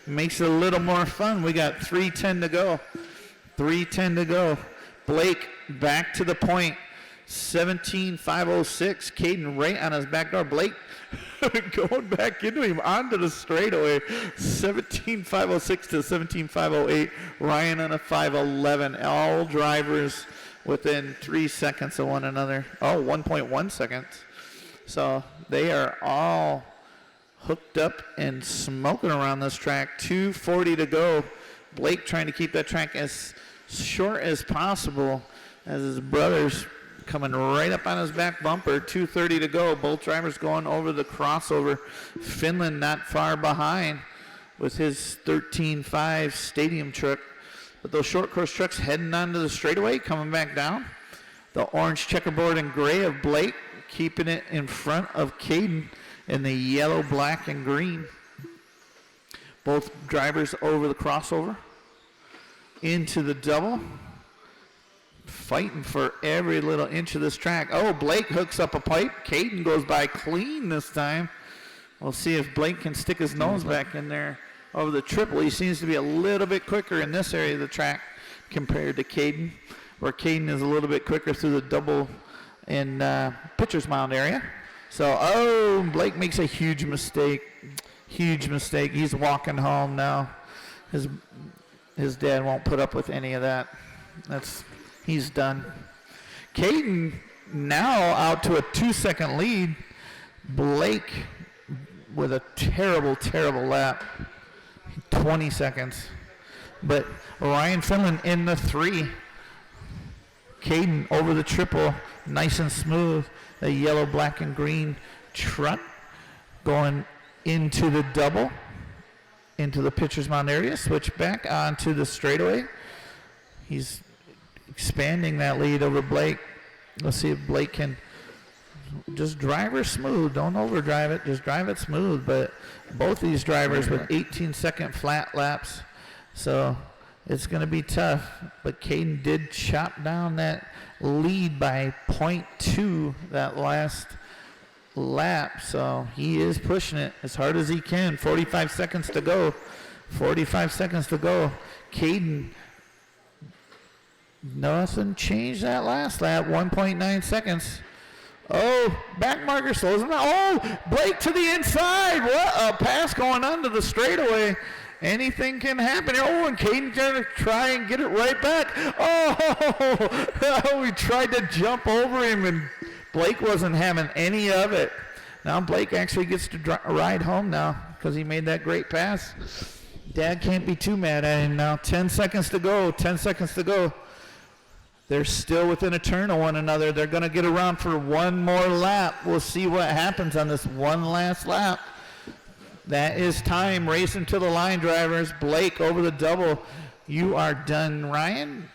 Makes it a little more fun. We got 3:10 to go. 3:10 to go. Blake back to the point. 17.506. Caden right on his back door. Blake going back into him onto the straightaway. 17.506 to 17.508. Ryan on a 5.11. All drivers within 3 seconds of one another. Oh, 1.1 seconds. So they are all hooked up and smoking around this track. 2:40 to go. Blake trying to keep that track as short as possible as his brothers coming right up on his back bumper. 2:30 to go. Both drivers going over the crossover. Finland not far behind with his 13.5 stadium truck. But those short course trucks heading onto the straightaway, coming back down. The orange checkerboard and gray of Blake keeping it in front of Caden in the yellow, black, and green. Both drivers over the crossover. Into the double. Fighting for every little inch of this track. Oh, Blake hooks up a pipe. Caden goes by clean this time. We'll see if Blake can stick his nose back in there over the triple. He seems to be a little bit quicker in this area of the track compared to Caden. where Caden is a little bit quicker through the double in pitcher's mound area. So, oh, Blake makes a huge mistake. Huge mistake. He's walking home now. His dad won't put up with any of that. He's done. Caden now out to a 2-second lead. Blake with a terrible, terrible lap. 20 seconds. But Ryan Finland in the 3. Caden over the triple, nice and smooth. The yellow, black, and green truck going into the double, into the pitcher's mound area. Switch back onto the straightaway. He's expanding that lead over Blake. Let's see if Blake can just drive her smooth. Don't overdrive it. Just drive it smooth. But both these drivers with 18-second flat laps. So it's going to be tough. But Caden did chop down that lead by 0.2 that last lap. So he is pushing it as hard as he can. 45 seconds to go. 45 seconds to go. Caden, nothing changed that last lap. 1.9 seconds. Oh, back marker slows him down. Oh, Blake to the inside. What a pass going onto the straightaway. Anything can happen here. Oh, and Caden's going to try and get it right back. Oh, we tried to jump over him, and Blake wasn't having any of it. Now Blake actually gets to ride home now because he made that great pass. Dad can't be too mad at him now. 10 seconds to go. 10 seconds to go. They're still within a turn of one another. They're going to get around for one more lap. We'll see what happens on this one last lap. That is time. Racing to the line, drivers. Blake over the double. You are done, Ryan.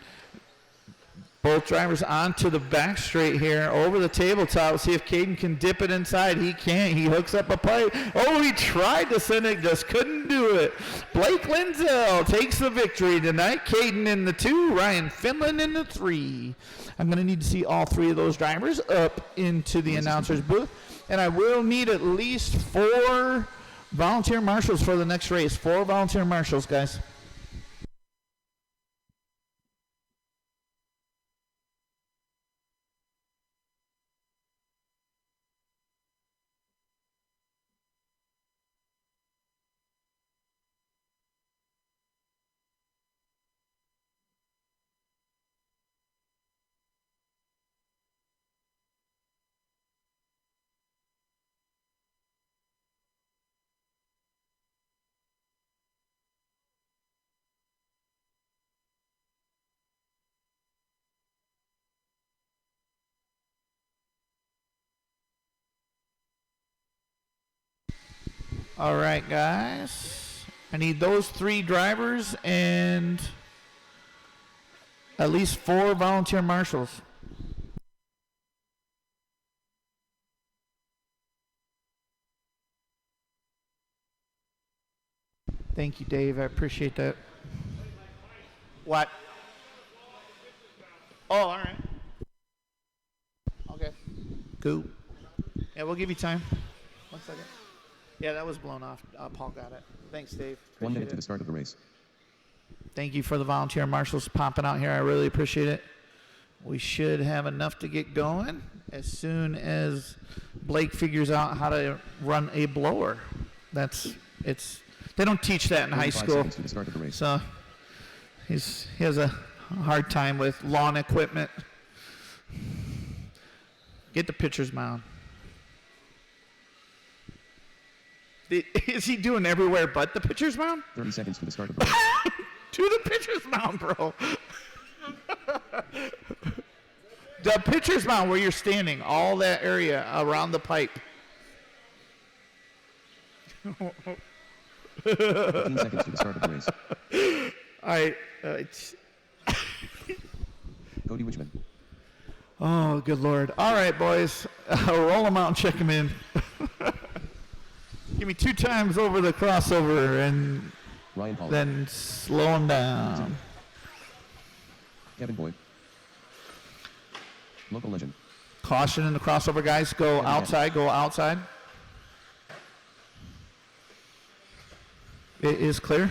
Both drivers onto the back straight here. Over the tabletop. See if Caden can dip it inside. He can't. He hooks up a pipe. Oh, he tried to send it. Just couldn't do it. Blake Lindsell takes the victory tonight. Caden in the 2. Ryan Finland in the 3. I'm going to need to see all 3 of those drivers up into the announcer's booth. And I will need at least 4 volunteer marshals for the next race. 4 volunteer marshals, guys. All right, guys. I need those 3 drivers and at least 4 volunteer marshals. Thank you, Dave. I appreciate that. What? Oh, all right. Okay. Cool. Yeah, we'll give you time. 1 second. Yeah, that was blown off. Paul got it. Thanks, Dave. 1 minute to the start of the race. Thank you for the volunteer marshals popping out here. I really appreciate it. We should have enough to get going as soon as Blake figures out how to run a blower. They don't teach that in high school. To the start of the race. So he has a hard time with lawn equipment. Get the pitcher's mound. Is he doing everywhere but the pitcher's mound? 30 seconds to the start of the race. To the pitcher's mound, bro. The pitcher's mound where you're standing, all that area around the pipe. 15 seconds to the start of the race. All right. Cody Wichman. Oh, good Lord. All right, boys. Roll them out and check them in. Give me 2 times over the crossover and Ryan Paul. then slow them down. Kevin Boyd. Local legend. Caution in the crossover, guys. Go Kevin outside. Go outside. It is clear.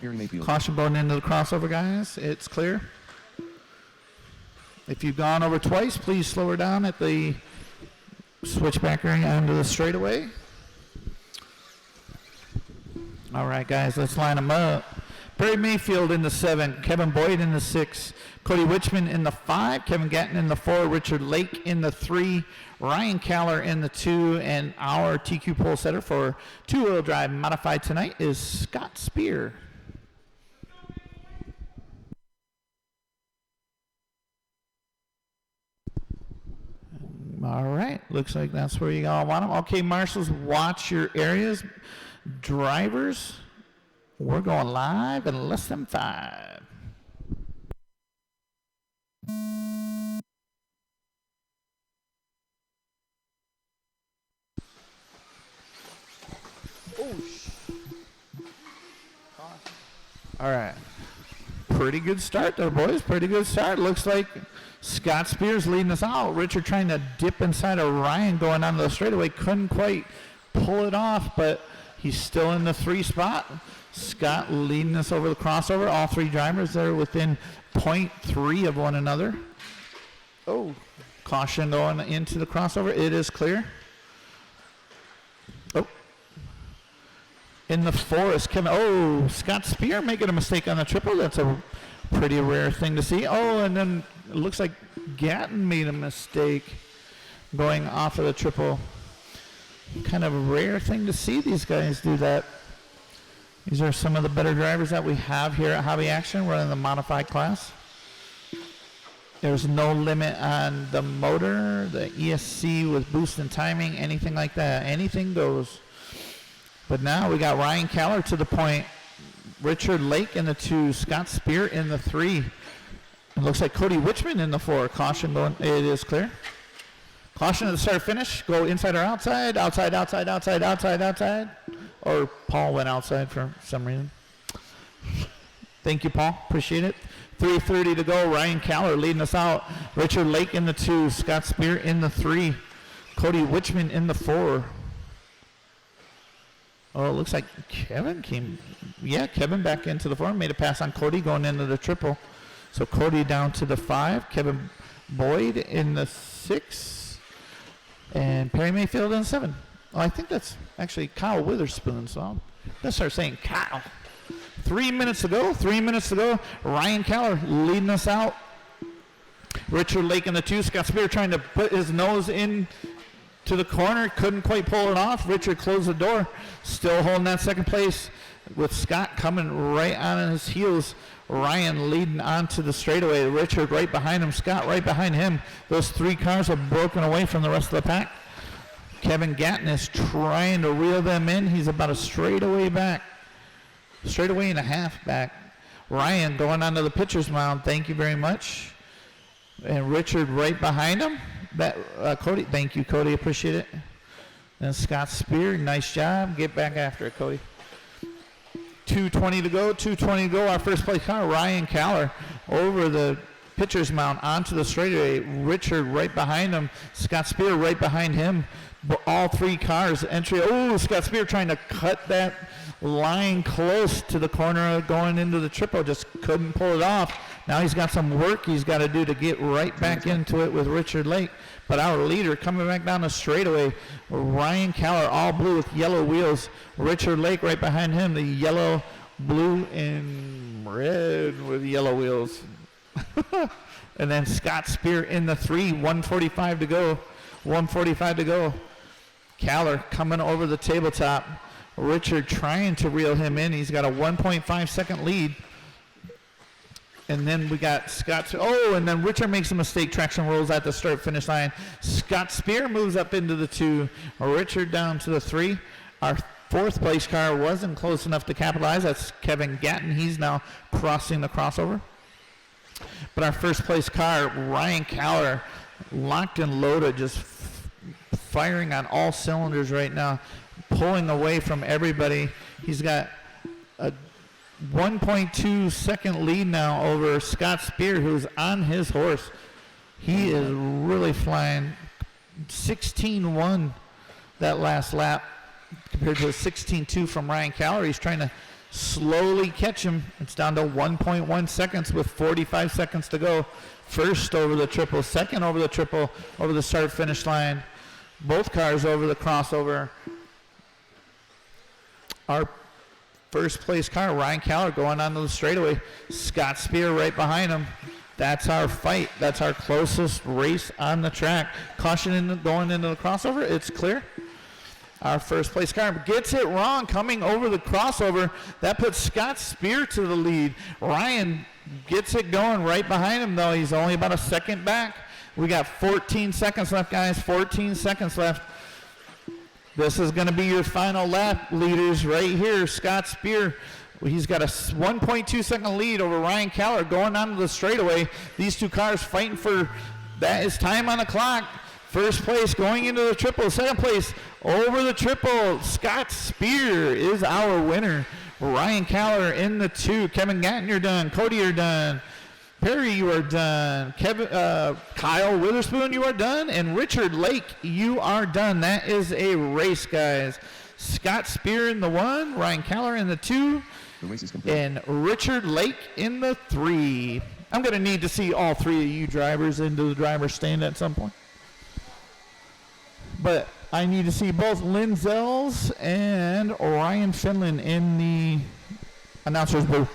Hearing Mayfield. Caution going into the crossover, guys. It's clear. If you've gone over twice, please slow her down at the switchback ring onto the straightaway. All right, guys, let's line them up. Barry Mayfield in the 7, Kevin Boyd in the 6, Cody Wichman in the 5, Kevin Gatton in the 4, Richard Lake in the 3, Ryan Caller in the 2, and our TQ pole setter for two-wheel drive modified tonight is Scott Spear. All right, looks like that's where you all want them. Okay, marshals, watch your areas. Drivers, we're going live in less than 5. All right, pretty good start there, boys. Pretty good start. Looks like Scott Spears leading us out. Richard trying to dip inside of Ryan going onto the straightaway. Couldn't quite pull it off, but he's still in the 3 spot. Scott leading us over the crossover. All 3 drivers there within 0.3 of one another. Oh, caution going into the crossover. It is clear. Oh. In the 4 is Kevin. Oh, Scott Spear making a mistake on the triple. That's a pretty rare thing to see. Oh, and then it looks like Gatton made a mistake going off of the triple. Kind of a rare thing to see these guys do that. These are some of the better drivers that we have here at Hobby Action running the modified class. There's no limit on the motor, the ESC with boost and timing, anything like that. Anything goes. But now we got Ryan Caller to the point, Richard Lake in the 2, Scott Spear in the 3. It looks like Cody Wichman in the 4. Caution going, it is clear. Caution at the start finish. Go inside or outside, outside, outside, outside, outside, outside. Or Paul went outside for some reason. Thank you, Paul. Appreciate it. 3:30 to go. Ryan Caller leading us out. Richard Lake in the 2. Scott Spear in the 3. Cody Wichman in the 4. Oh, it looks like Kevin came. Yeah, Kevin back into the 4. Made a pass on Cody going into the triple. So Cody down to the 5. Kevin Boyd in the 6. And Perry Mayfield in the 7. Oh, I think that's actually Kyle Witherspoon. So let's start saying Kyle. 3 minutes to go. 3 minutes to go. Ryan Caller leading us out. Richard Lake in the 2. Scott Spear trying to put his nose in to the corner. Couldn't quite pull it off. Richard closed the door. Still holding that second place with Scott coming right on his heels. Ryan leading onto the straightaway. Richard right behind him. Scott right behind him. Those 3 cars are broken away from the rest of the pack. Kevin Gatton is trying to reel them in. He's about a straightaway back. Straightaway and a half back. Ryan going onto the pitcher's mound. Thank you very much. And Richard right behind him. Cody, thank you, Cody. Appreciate it. And Scott Spear, nice job. Get back after it, Cody. 2:20 to go. 2:20 to go. Our first place car, Ryan Caller, over the pitcher's mound onto the straightaway. Richard right behind him. Scott Spear right behind him. All 3 cars entry. Oh, Scott Spear trying to cut that line close to the corner going into the triple. Just couldn't pull it off. Now he's got some work he's got to do to get right back into it with Richard Lake. But our leader coming back down the straightaway, Ryan Caller, all blue with yellow wheels. Richard Lake right behind him, the yellow, blue, and red with yellow wheels. And then Scott Spear in the 3, 1:45 to go. 1:45 to go. Caller coming over the tabletop. Richard trying to reel him in. He's got a 1.5 second lead. And then we got Scott. Oh, and then Richard makes a mistake. Traction rolls at the start finish line. Scott Spear moves up into the 2. Richard down to the 3. Our 4th place car wasn't close enough to capitalize. That's Kevin Gatton. He's now crossing the crossover. But our first place car, Ryan Caller, locked and loaded, just firing on all cylinders right now, pulling away from everybody. He's got a 1.2 second lead now over Scott Spear, who's on his horse. He is really flying. 16-1 that last lap compared to a 16-2 from Ryan Caller. He's trying to slowly catch him. It's down to 1.1 seconds with 45 seconds to go. First over the triple, second over the triple, over the start-finish line. Both cars over the crossover. Our first place car, Ryan Caller, going onto the straightaway. Scott Spear right behind him. That's our fight. That's our closest race on the track. Caution going into the crossover. It's clear. Our first place car gets it wrong coming over the crossover. That puts Scott Spear to the lead. Ryan gets it going right behind him, though. He's only about a second back. We got 14 seconds left, guys. 14 seconds left. This is going to be your final lap leaders right here. Scott Spear, he's got a 1.2 second lead over Ryan Caller going onto the straightaway. These two cars fighting for that is time on the clock. First place going into the triple. Second place over the triple. Scott Spear is our winner. Ryan Caller in the 2. Kevin Gatton, you're done. Cody, you're done. Perry, you are done. Kyle Witherspoon, you are done. And Richard Lake, you are done. That is a race, guys. Scott Spear in the 1, Ryan Caller in the 2, The race is complete. and Richard Lake in the 3. I'm going to need to see all 3 of you drivers into the driver's stand at some point. But I need to see both Lynn Zells and Ryan Finland in the announcer's booth.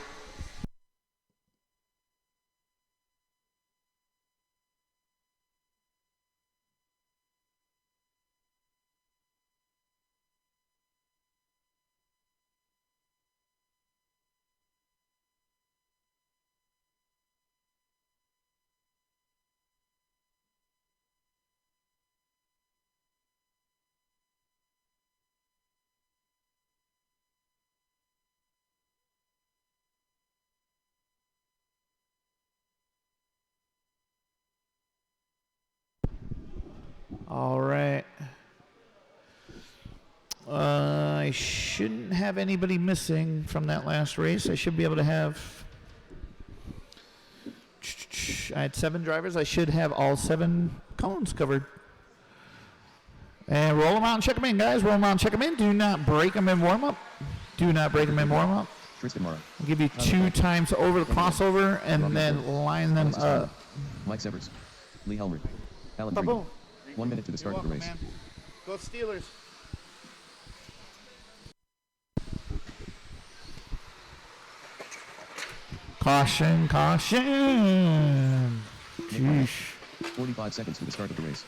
All right. I shouldn't have anybody missing from that last race. I should be able to have... I had 7 drivers. I should have all 7 cones covered. And roll them out and check them in, guys. Roll them out and check them in. Do not break them in warm-up. Do not break them in warm-up. Tristan Mara. I'll give you 2 times over the crossover and then line them up. Mike Severs. Lee Helmer. Alan Boom. Freeman. 1 minute to the start of the race. Go Steelers. Caution, caution. Sheesh. 45 seconds to the start of the race.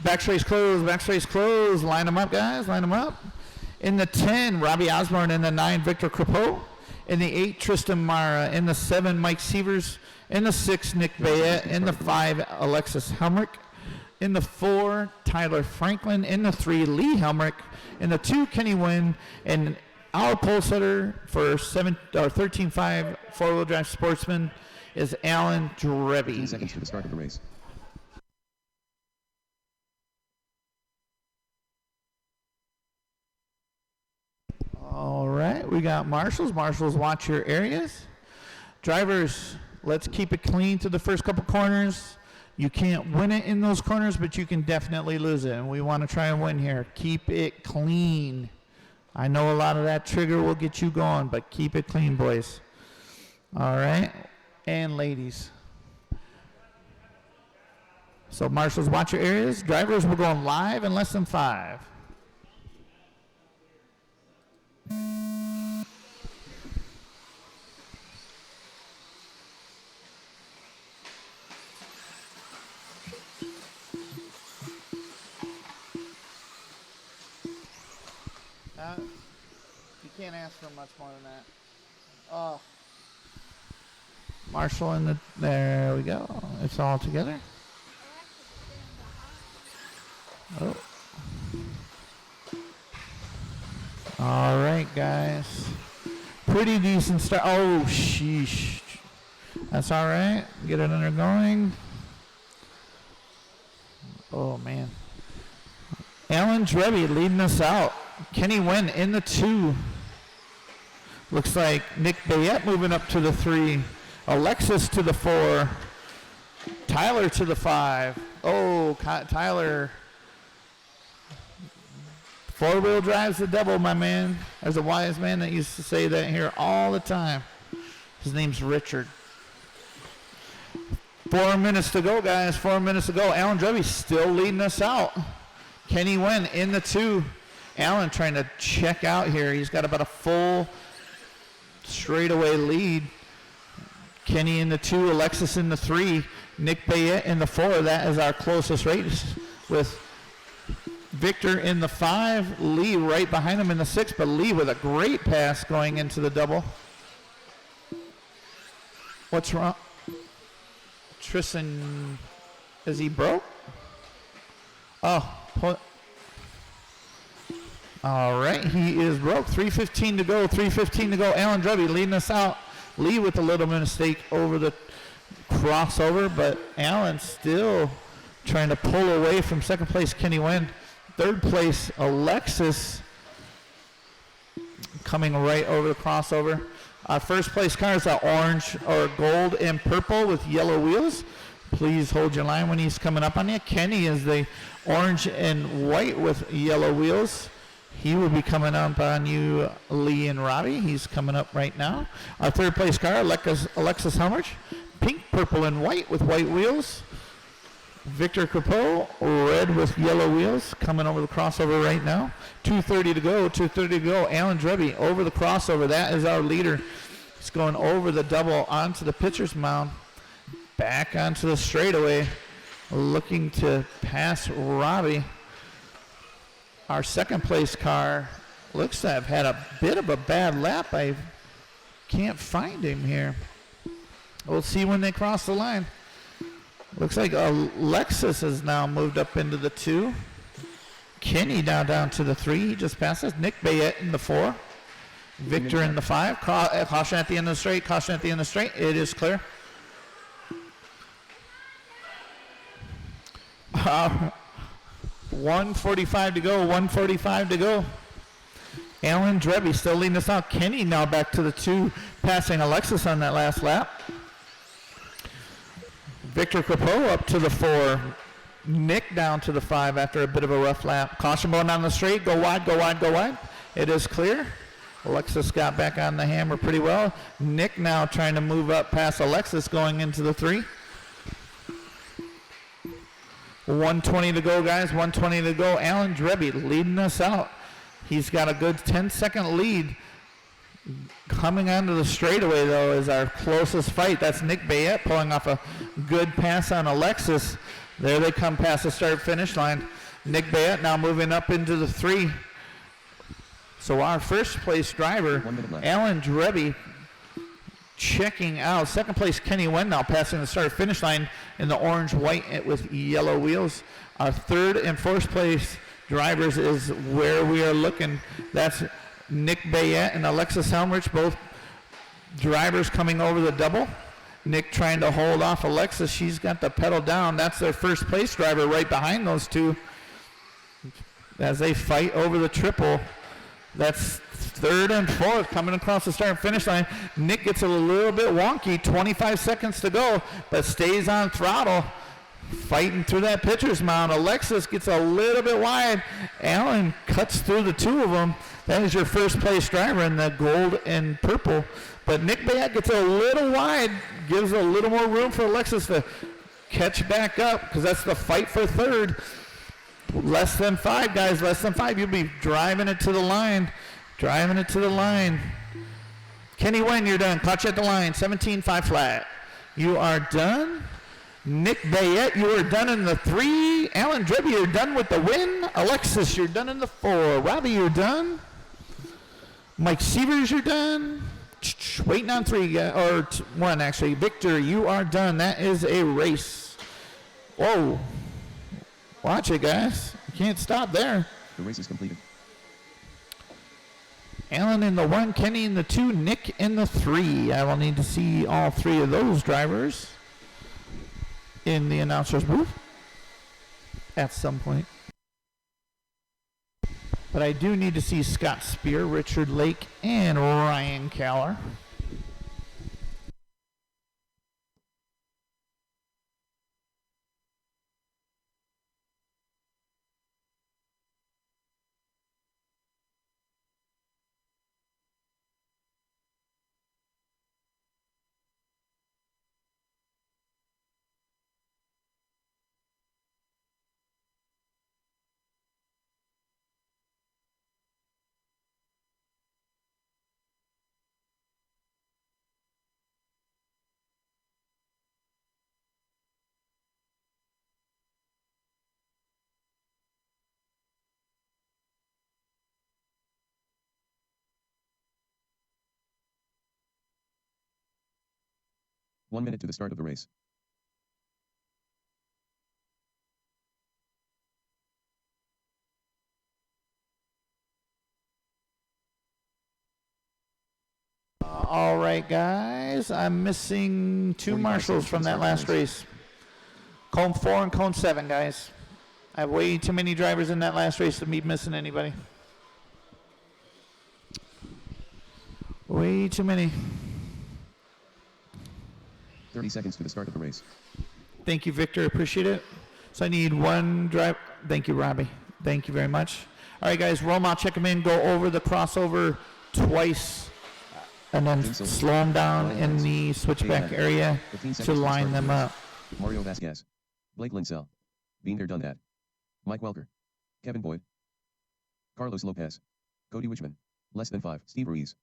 Backstrace close. Line them up, guys. Line them up. In the 10, Robbie Osborne. In the 9, Victor Crepeau. In the 8, Tristan Mara. In the 7, Mike Sievers. In the 6, Nick Bayette. In the 5, Alexis Helmrich. In the 4, Tyler Franklin. In the 3, Lee Helmrich. In the 2, Kenny Wynn. And our pole setter for 13.5 four-wheel drive Sportsman is Alan 10 Drevy. seconds to the start of the race. All right, we got marshals. Marshals, watch your areas. Drivers, let's keep it clean to the first couple corners. You can't win it in those corners, but you can definitely lose it, and we want to try and win here. Keep it clean. I know a lot of that trigger will get you going, but keep it clean, boys. All right, and ladies. So marshals, watch your areas. Drivers, we're going live in less than 5. You can't ask for much more than that. Oh. Marshall in the, there we go. It's all together. Oh. All right, guys. Pretty decent start. Oh, sheesh. That's all right. Get it undergoing. Oh, man. Alan Drevy leading us out. Kenny Wynn in the 2. Looks like Nick Bayette moving up to the 3. Alexis to the 4. Tyler to the 5. Oh, Tyler. 4-wheel drive's the devil, my man. There's a wise man that used to say that here all the time. His name's Richard. 4 minutes to go, guys. 4 minutes to go. Alan Drevy still leading us out. Kenny Wen in the 2. Alan trying to check out here. He's got about a full straightaway lead. Kenny in the 2, Alexis in the 3, Nick Bayette in the 4. That is our closest race, with Victor in the 5, Lee right behind him in the 6, but Lee with a great pass going into the double. What's wrong? Tristan, is he broke? Oh, all right, he is broke. 3:15 to go, 3:15 to go. Alan Drevy leading us out. Lee with a little mistake over the crossover, but Alan still trying to pull away from second place Kenny Wen. Third place Alexis coming right over the crossover. Our first place car is orange or gold and purple with yellow wheels. Please hold your line when he's coming up on you. Kenny is the orange and white with yellow wheels. He will be coming up on you, Lee and Robbie. He's coming up right now. Our third place car, Alexis Helmrich, pink, purple, and white with white wheels. Victor Capot, red with yellow wheels, coming over the crossover right now. 2:30 to go, 2:30 to go. Alan Drevy over the crossover. That is our leader. He's going over the double onto the pitcher's mound, back onto the straightaway, looking to pass Robbie. Our second place car looks to have had a bit of a bad lap. I can't find him here. We'll see when they cross the line. Looks like Alexis has now moved up into the 2. Kenny now down to the 3. He just passes. Nick Bayette in the 4. Victor in the 5. Caution at the end of the straight. Caution at the end of the straight. It is clear. 1:45 to go. 1:45 to go. Alan Drevy still leading us out. Kenny now back to the 2, passing Alexis on that last lap. Victor Capot up to the 4. Nick down to the 5 after a bit of a rough lap. Caution going down the straight. Go wide, go wide, go wide. It is clear. Alexis got back on the hammer pretty well. Nick now trying to move up past Alexis going into the 3. 1:20 to go, guys. 1:20 to go. Alan Drevy leading us out. He's got a good 10-second lead. Coming onto the straightaway, though, is our closest fight. That's Nick Bayette pulling off a good pass on Alexis. There they come past the start-finish line. Nick Bayette now moving up into the 3. So our first-place driver, Alan Drevy, checking out. Second place, Kenny Wen now passing the start-finish line in the orange-white with yellow wheels. Our third and fourth place drivers is where we are looking. That's Nick Bayette and Alexis Helmrich, both drivers coming over the double. Nick trying to hold off Alexis. She's got the pedal down. That's their first place driver right behind those two as they fight over the triple. That's third and fourth coming across the start and finish line. Nick gets a little bit wonky, 25 seconds to go, but stays on throttle, fighting through that pitcher's mound. Alexis gets a little bit wide. Alan cuts through the 2 of them. That is your first place driver in the gold and purple. But Nick Bayette gets a little wide, gives a little more room for Alexis to catch back up, because that's the fight for third. Less than 5, guys, less than 5. You'll be driving it to the line. Driving it to the line. Kenny Wen, you're done. Clutch at the line. 17-5 flat. You are done. Nick Bayette, you are done in the 3. Alan Drevy, you're done with the win. Alexis, you're done in the 4. Robbie, you're done. Mike Sievers, you're done. Waiting on 3, or 1 actually. Victor, you are done. That is a race. Whoa. Watch it, guys. You can't stop there. The race is completed. Alan in the 1, Kenny in the 2, Nick in the 3. I will need to see all 3 of those drivers in the announcer's booth at some point. But I do need to see Scott Spear, Richard Lake, and Ryan Caller. 1 minute to the start of the race. All right, guys. I'm missing 2 45 marshals seconds from to that start the last race. Cone 4 and cone 7, guys. I have way too many drivers in that last race to be missing anybody. Way too many. 30 seconds to the start of the race. Thank you, Victor. Appreciate it. So I need 1 drive. Thank you, Robbie. Thank you very much. All right, guys. Roll them out, check them in, go over the crossover twice, and then slow them down in the switchback area to line them up. Mario Vasquez. Blake Linsell. Been there, done that. Mike Welker. Kevin Boyd. Carlos Lopez. Cody Wichman. Less than 5. Steve Ruiz.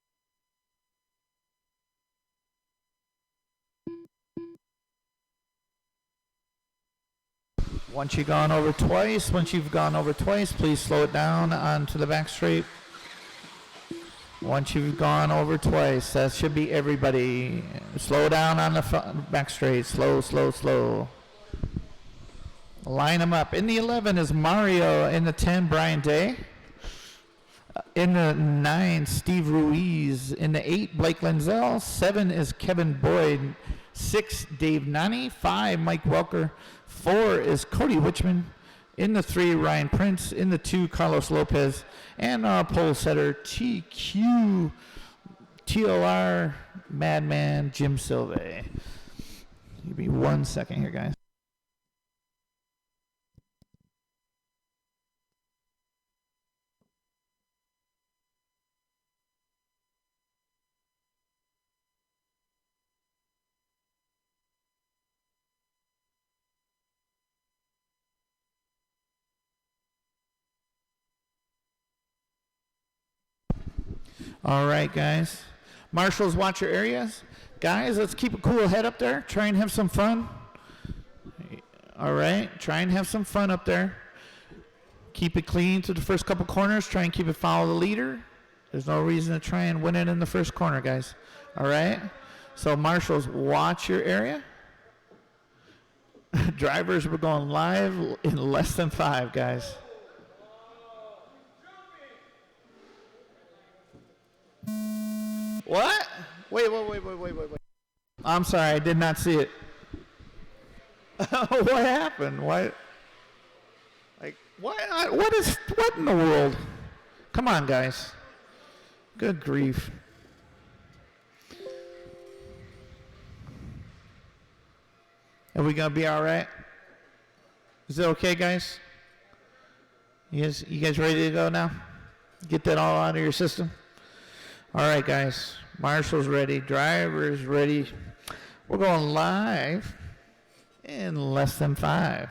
Once you've gone over twice, please slow it down onto the back straight. Once you've gone over twice, that should be everybody. Slow down on the back straight. Slow, slow, slow. Line them up. In the 11 is Mario. In the 10, Brian Day. In the 9, Steve Ruiz. In the 8, Blake Lenzel. 7 is Kevin Boyd. 6, Dave Nani. 5, Mike Welker. 4 is Cody Wichman. In the 3, Ryan Prince. In the 2, Carlos Lopez. And our pole setter, TQ, TOR, Madman, Jim Silve. Give me 1 second here, guys. All right, guys. Marshals, watch your areas. Guys, let's keep a cool head up there. Try and have some fun. All right, try and have some fun up there. Keep it clean to the first couple corners. Try and keep it follow the leader. There's no reason to try and win it in the first corner, guys. All right? So, marshals, watch your area. Drivers, we're going live in less than 5, guys. What? Wait. I'm sorry, I did not see it. What happened? What? Like, what in the world? Come on, guys. Good grief. Are we gonna be all right? Is it okay, guys? You guys ready to go now? Get that all out of your system? All right, guys. Marshals ready. Drivers ready. We're going live in less than 5.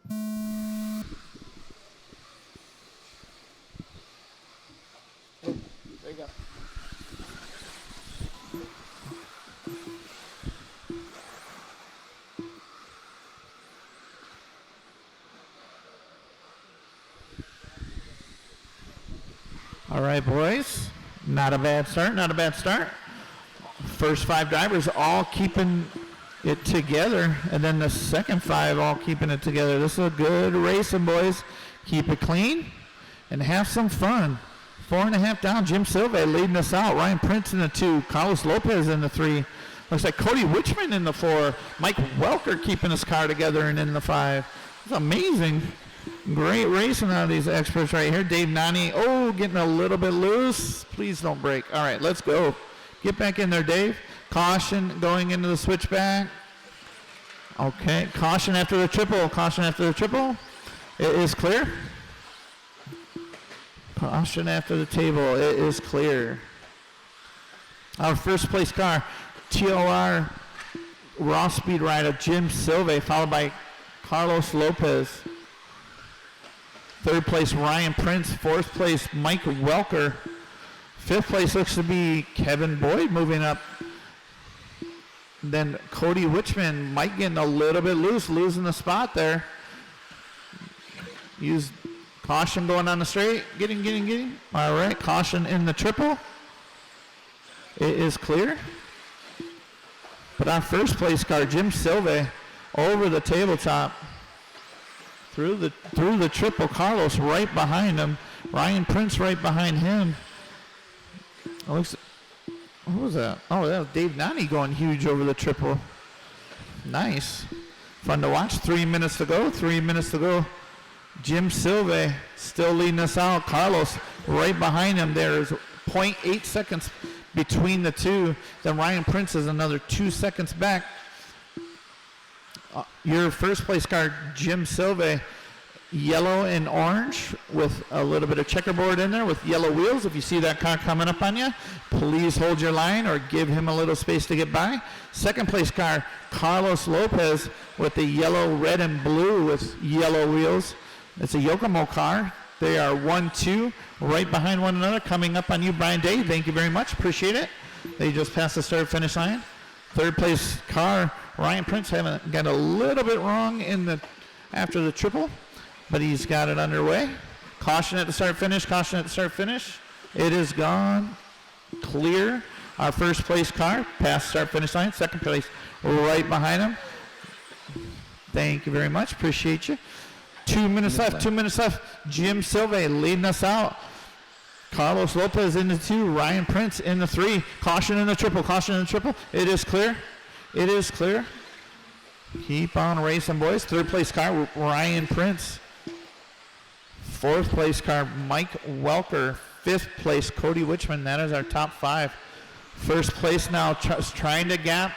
There you go. All right, boys. Not a bad start. First 5 drivers all keeping it together, and then the second 5 all keeping it together. This is a good racing, boys. Keep it clean and have some fun. 4.5 down. Jim Silva leading us out. Ryan Prince in the 2. Carlos Lopez in the 3. Looks like Cody Wichman in the 4. Mike Welker keeping his car together and in the 5. It's amazing. Great racing out of these experts right here. Dave Nani, getting a little bit loose. Please don't break. All right, let's go. Get back in there, Dave. Caution going into the switchback. Okay, caution after the triple. It is clear. Caution after the table. It is clear. Our first place car, TOR Raw Speed rider Jim Silve, followed by Carlos Lopez. 3rd place, Ryan Prince. 4th place, Mike Welker. 5th place looks to be Kevin Boyd moving up. Then Cody Wichman, Mike getting a little bit loose, losing the spot there. Use caution going on the straight. Getting. All right, caution in the triple. It is clear. But our first place car, Jim Silve, over the tabletop, through the triple. Carlos right behind him. Ryan Prince right behind him. What was that? Oh, that was Dave Nani going huge over the triple. Nice. Fun to watch. 3 minutes to go. 3 minutes to go. Jim Silve still leading us out. Carlos right behind him. There's 0.8 seconds between the two. Then Ryan Prince is another 2 seconds back. Your first place car, Jim Silve, yellow and orange with a little bit of checkerboard in there with yellow wheels. If you see that car coming up on you, please hold your line or give him a little space to get by. Second place car, Carlos Lopez with the yellow, red, and blue with yellow wheels. It's a Yokomo car. They are 1-2 right behind one another. Coming up on you, Brian Day. Thank you very much. Appreciate it. They just passed the start-finish line. Third place car, Ryan Prince, got a little bit wrong after the triple, but he's got it underway. Caution at the start-finish. Caution at the start-finish. It is gone. Clear. Our first place car past start-finish line. Second place right behind him. Thank you very much. Appreciate you. 2 minutes left. 2 minutes left. Jim Silve leading us out. Carlos Lopez in the 2. Ryan Prince in the 3. Caution in the triple. Caution in the triple. It is clear. It is clear. Keep on racing, boys. Third place car, Ryan Prince. Fourth place car, Mike Welker. Fifth place, Cody Wichman. That is our top 5. First place now, trying to gap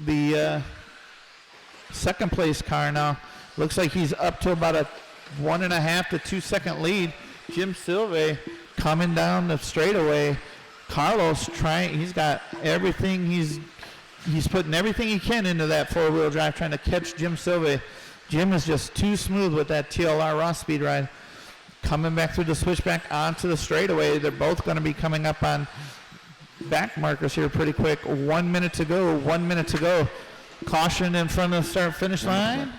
the second place car now. Looks like he's up to about a 1.5 to 2 second lead. Jim Silve coming down the straightaway. Carlos he's got everything. He's putting everything he can into that four-wheel drive, trying to catch Jim Silve. Jim is just too smooth with that TLR Ross speed ride. Coming back through the switchback onto the straightaway. They're both going to be coming up on back markers here pretty quick. 1 minute to go. 1 minute to go. Caution in front of the start-finish line.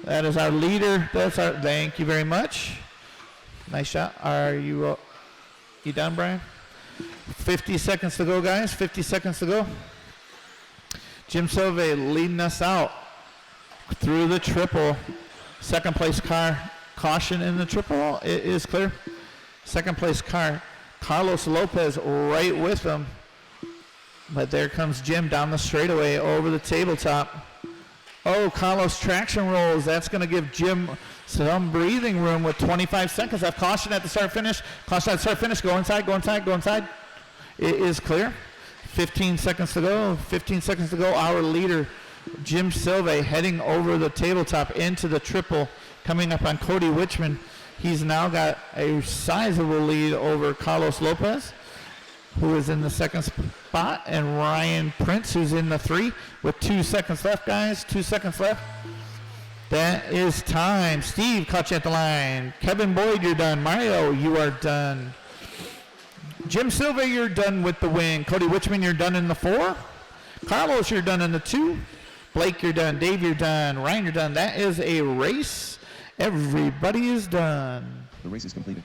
That is our leader. Thank you very much. Nice shot. Are you done, Brian? 50 seconds to go, guys. 50 seconds to go. Jim Silve leading us out through the triple. Second place car, caution in the triple. It is clear. Second place car, Carlos Lopez right with him. But there comes Jim down the straightaway over the tabletop. Oh, Carlos traction rolls. That's going to give Jim some breathing room with 25 seconds left. Caution at the start-finish. Caution at the start-finish. Go inside, go inside, go inside. It is clear. 15 seconds to go. 15 seconds to go. Our leader, Jim Silve, heading over the tabletop into the triple, coming up on Cody Wichman. He's now got a sizable lead over Carlos Lopez, who is in the second spot, and Ryan Prince, who's in the 3 with 2 seconds left, guys. 2 seconds left. That is time. Steve caught you at the line. Kevin Boyd, you're done. Mario, you are done. Jim Silve, you're done with the win. Cody Wichman, you're done in the 4. Carlos, you're done in the 2. Blake, you're done. Dave, you're done. Ryan, you're done. That is a race. Everybody is done. The race is completed.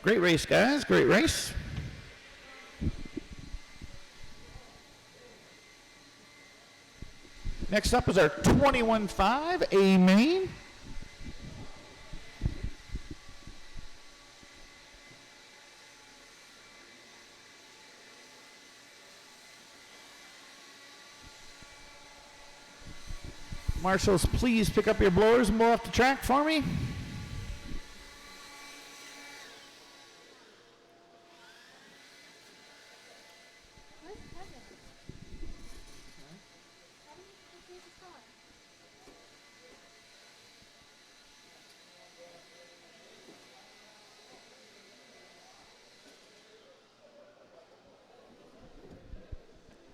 Great race, guys. Great race. Next up is our 21.5 A Main. Marshals, please pick up your blowers and blow off the track for me. Where's Kevin? Kevin, where's his car?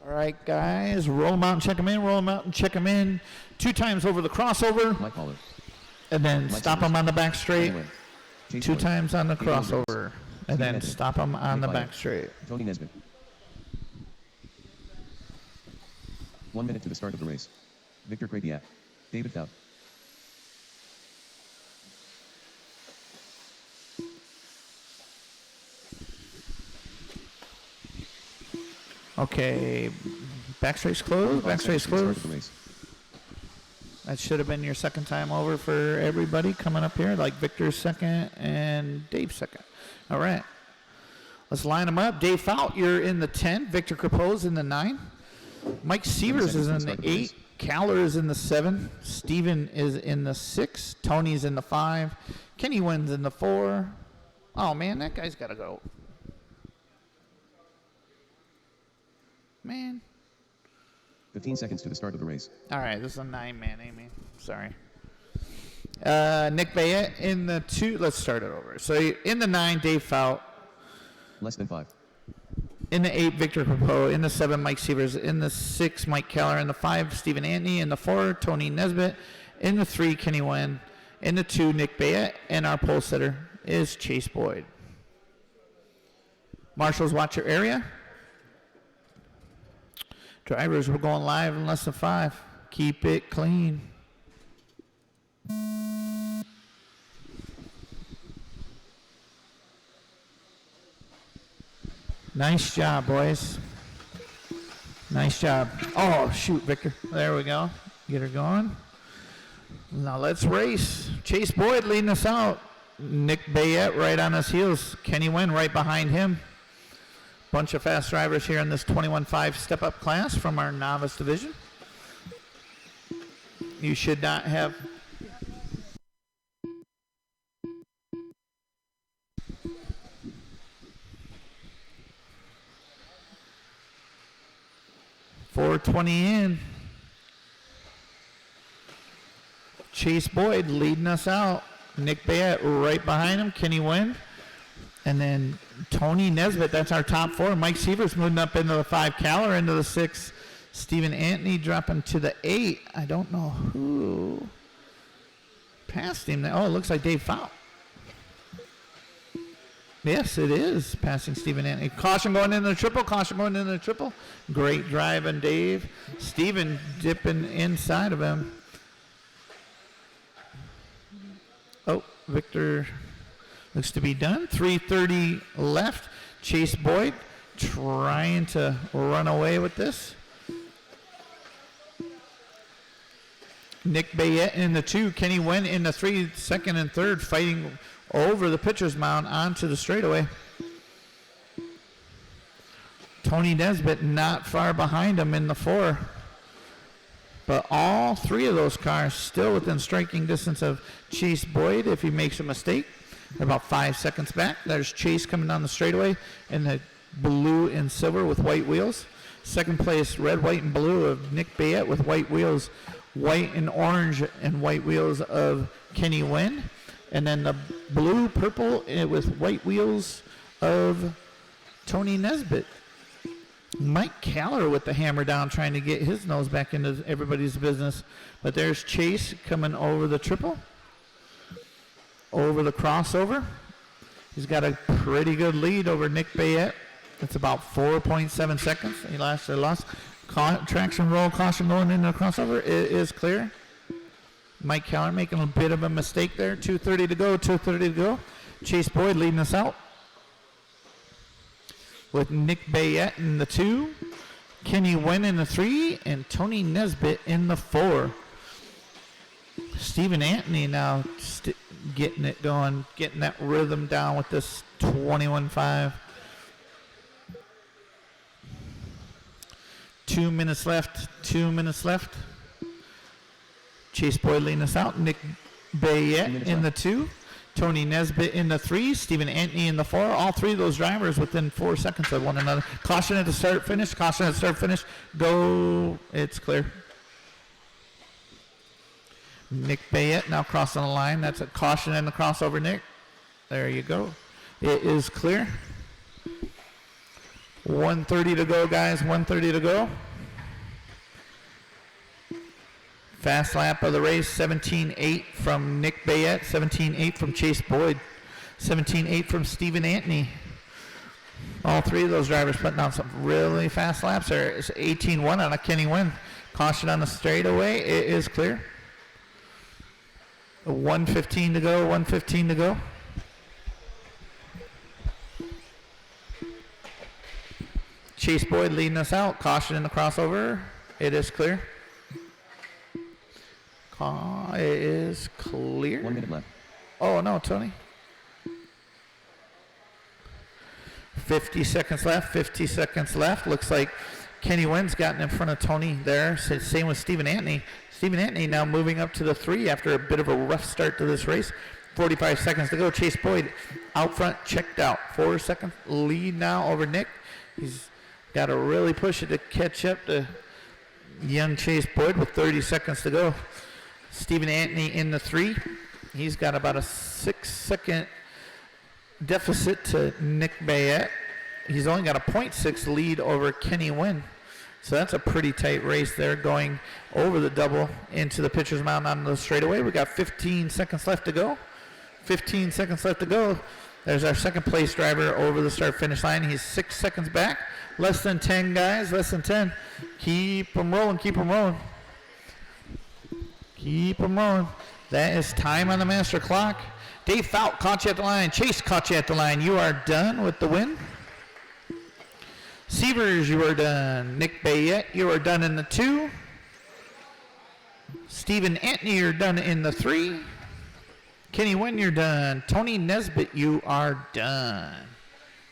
All right, guys, roll them out and check them in, roll them out and check them in. 2 times over the crossover, Mike Waller. and then Mike stop them on the back straight. Anyway, Chase 2 Miller. times on the Gabriel Rhodes. crossover, and Steve then Nesbitt. stop them on Nick the Byer. back straight. Tony Nesbitt. 1 minute to the start of the race. Victor Krabiak. David Thought. Okay, back straight's closed. Back 5 straight's seconds to the start of closed. the race. That should have been your second time over for everybody coming up here, like Victor's second and Dave's second. All right. Let's line them up. Dave Fout, you're in the 10. Victor Capose in the 9. Mike Sievers is in the 8. Caller is in the 7. Steven is in the 6. Tony's in the 5. Kenny Wynn's in the 4. Oh, man, that guy's got to go. Man. 15 seconds to the start of the race. All right, this is a 9-man, Amy. Sorry. Nick Bayette in the 2. Let's start it over. So in the 9, Dave Fout. Less than 5. In the 8, Victor Capot. In the 7, Mike Sievers. In the 6, Mike Keller. In the 5, Stephen Antony. In the 4, Tony Nesbitt. In the 3, Kenny Wynn. In the 2, Nick Bayette. And our pole sitter is Chase Boyd. Marshals, watch your area. Drivers, we're going live in less than 5. Keep it clean. Nice job, boys. Nice job. Oh, shoot, Victor. There we go. Get her going. Now let's race. Chase Boyd leading us out. Nick Bayette right on his heels. Kenny Wynn right behind him. Bunch of fast drivers here in this 21.5 step-up class from our novice division. You should not have... .420 in. Chase Boyd leading us out. Nick Bayette right behind him. Kenny Wynn. And then Tony Nesbitt, that's our top 4. Mike Sievers moving up into the 5. Caller into the 6. Stephen Antony dropping to the 8. I don't know who passed him. Oh, it looks like Dave Fout. Yes, it is passing Stephen Antony. Caution going into the triple. Caution going into the triple. Great drive on Dave. Stephen dipping inside of him. Oh, Victor... looks to be done. 3:30 left. Chase Boyd trying to run away with this. Nick Bayette in the 2. Kenny Wynn in the 3. Second and third fighting over the pitcher's mound onto the straightaway. Tony Nesbitt not far behind him in the 4. But all 3 of those cars still within striking distance of Chase Boyd if he makes a mistake. They're about 5 seconds back. There's Chase coming down the straightaway in the blue and silver with white wheels. Second place, red, white, and blue of Nick Bayette with white wheels. White and orange and white wheels of Kenny Wynn. And then the blue, purple with white wheels of Tony Nesbitt. Mike Caller with the hammer down trying to get his nose back into everybody's business. But there's Chase coming over the triple. Over the crossover. He's got a pretty good lead over Nick Bayette. It's about 4.7 seconds. He lost. Traction roll, caution going into the crossover. It is clear. Mike Keller making a bit of a mistake there. 2:30 to go, 2:30 to go. Chase Boyd leading us out. With Nick Bayette in the 2. Kenny Wynn in the 3. And Tony Nesbitt in the 4. Stephen Antony now getting it going, getting that rhythm down with this 21.5. 2 minutes left. 2 minutes left. Chase Boyd leading us out. Nick Bayette in the 2. Tony Nesbitt in the 3. Stephen Antony in the 4. All 3 of those drivers within 4 seconds of one another. Caution at the start finish. Caution at the start finish. Go. It's clear. Nick Bayette now crossing the line. That's a caution in the crossover, Nick. There you go. It is clear. 1:30 to go, guys. 1:30 to go. Fast lap of the race. 17.8 from Nick Bayette. 17.8 from Chase Boyd. 17.8 from Stephen Antony. All 3 of those drivers putting down some really fast laps there. It's 18-1 on a Kenny Wynn. Caution on the straightaway. It is clear. 1:15 to go, 1:15 to go. Chase Boyd leading us out. Caution in the crossover. It is clear. It is clear. 1 minute left. Oh, no, Tony. 50 seconds left. 50 seconds left. Looks like Kenny Wynn's gotten in front of Tony there. Same with Stephen Antony. Stephen Antony now moving up to the 3 after a bit of a rough start to this race. 45 seconds to go. Chase Boyd out front, checked out. 4 seconds lead now over Nick. He's got to really push it to catch up to young Chase Boyd with 30 seconds to go. Stephen Antony in the 3. He's got about a 6-second deficit to Nick Bayette. He's only got a 0.6 lead over Kenny Wynn. So that's a pretty tight race there going over the double into the pitcher's mound on the straightaway. We got 15 seconds left to go. 15 seconds left to go. There's our second place driver over the start finish line. He's 6 seconds back. Less than 10, guys. Less than 10. Keep them rolling. Keep them rolling. Keep them rolling. That is time on the master clock. Dave Fout caught you at the line. Chase caught you at the line. You are done with the win. Sievers, you are done. Nick Bayette, you are done in the 2. Stephen Antony, you're done in the 3. Kenny Wynn, you're done. Tony Nesbitt, you are done.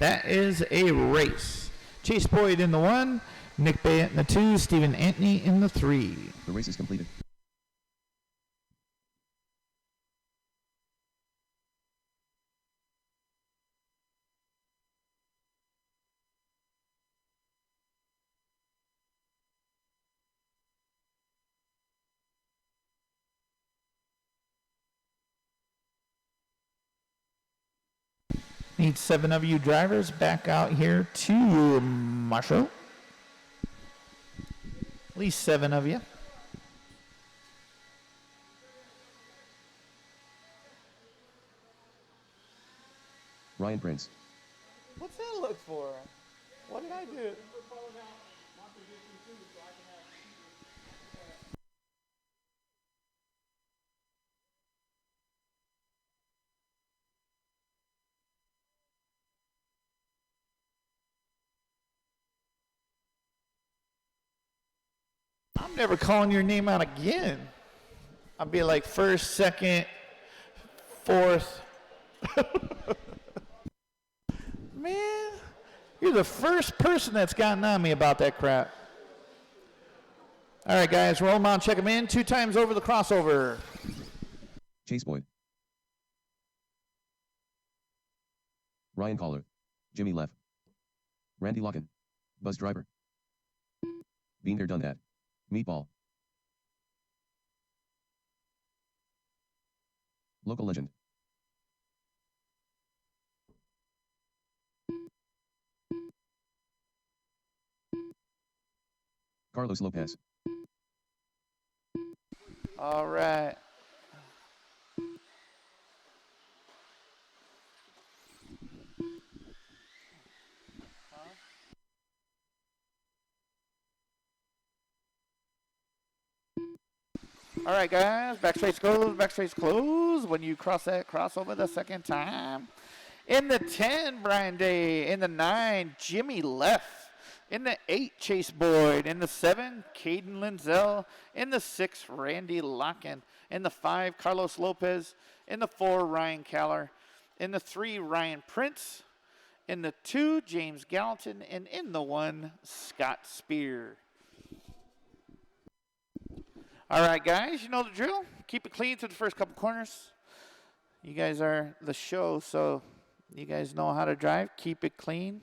That is a race. Chase Boyd in the 1. Nick Bayette in the 2. Stephen Antony in the 3. The race is completed. Need 7 of you drivers back out here to Marshall. At least 7 of you. Ryan Prince. What's that look for? What did I do? I'm never calling your name out again. I'll be like 1st, 2nd, 4th. Man, you're the first person that's gotten on me about that crap. All right, guys, roll them on, check them in. 2 times over the crossover. Chase Boyd. Ryan Caller. Jimmy Leff. Randy Locken. Buzz Driver. Been there, done that. Meatball. Local legend. Carlos Lopez. All right. All right, guys, backstraight's closed, backstraight's closed. When you cross that crossover the second time. In the 10, Brian Day. In the 9, Jimmy Leff. In the 8, Chase Boyd. In the 7, Caden Linzel. In the 6, Randy Locken. In the 5, Carlos Lopez. In the 4, Ryan Caller. In the 3, Ryan Prince. In the 2, James Gallatin. And in the 1, Scott Spear. All right, guys, you know the drill. Keep it clean through the first couple corners. You guys are the show, so you guys know how to drive. Keep it clean.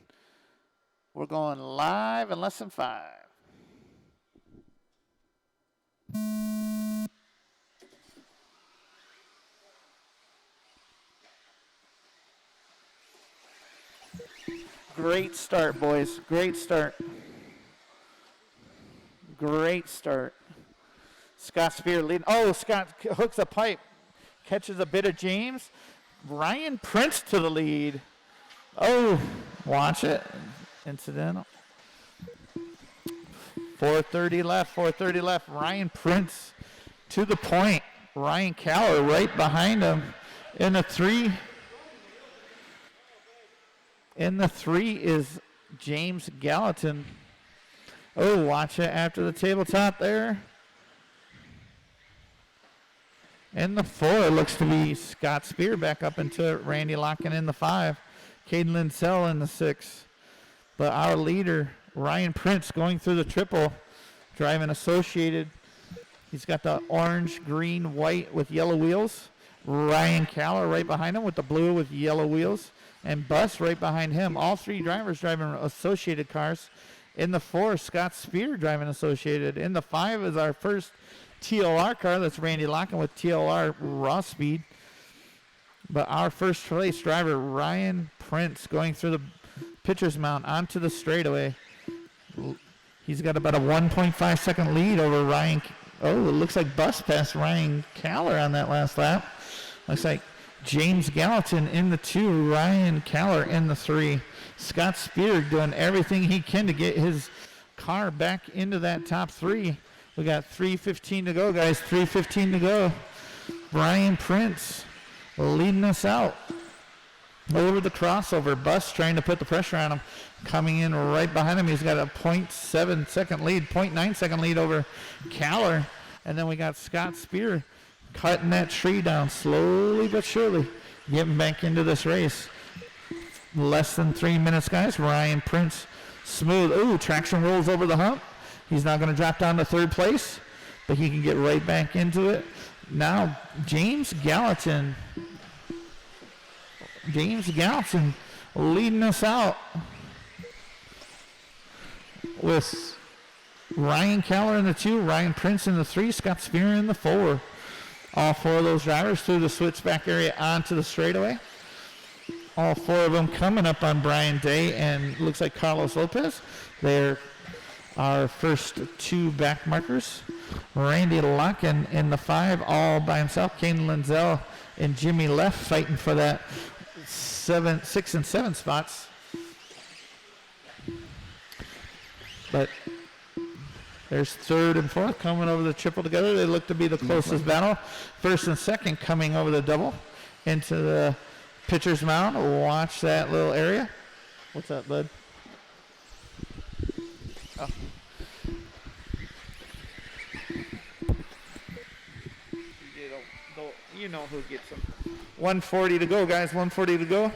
We're going live in less than 5. Great start, boys. Great start. Great start. Scott Spear leading. Oh, Scott hooks a pipe. Catches a bit of James. Ryan Prince to the lead. Oh, watch it. Incidental. 4:30 left. 4:30 left. Ryan Prince to the point. Ryan Caller right behind him. In the 3. In the 3 is James Gallatin. Oh, watch it after the tabletop there. In the 4, it looks to be Scott Spear back up into it. Randy Locken in the 5. Caden Linsell in the 6. But our leader, Ryan Prince, going through the triple, driving Associated. He's got the orange, green, white with yellow wheels. Ryan Caller right behind him with the blue with yellow wheels. And Bus right behind him. All 3 drivers driving Associated cars. In the 4, Scott Spear driving Associated. In the 5 is our first TLR car. That's Randy Locken with TLR raw speed. But our first place driver, Ryan Prince, going through the pitcher's mount onto the straightaway. He's got about a 1.5 second lead over Ryan. Oh, it looks like Bus passed Ryan Caller on that last lap. Looks like James Gallatin in the 2, Ryan Caller in the 3. Scott Spear doing everything he can to get his car back into that top 3. We got 3:15 to go, guys. 3:15 to go. Ryan Prince leading us out over the crossover. Bus trying to put the pressure on him. Coming in right behind him. He's got a 0.7 second lead, 0.9 second lead over Caller. And then we got Scott Spear cutting that tree down slowly but surely, getting back into this race. Less than 3 minutes, guys. Ryan Prince, smooth. Ooh, traction rolls over the hump. He's not going to drop down to 3rd place, but he can get right back into it. Now, James Gallatin leading us out with Ryan Caller in the 2, Ryan Prince in the 3, Scott Spear in the 4. All 4 of those drivers through the switchback area onto the straightaway. All 4 of them coming up on Brian Day and looks like Carlos Lopez. They're our first 2 back markers. Randy Locken in the 5 all by himself. Caden Linzel and Jimmy Left fighting for that 6 and 7 spots. But there's 3rd and 4th coming over the triple together. They look to be the closest battle. 1st and 2nd coming over the double into the pitcher's mound. Watch that little area. What's up, bud? Oh. You know who gets them. 140 to go, guys. 140 to go.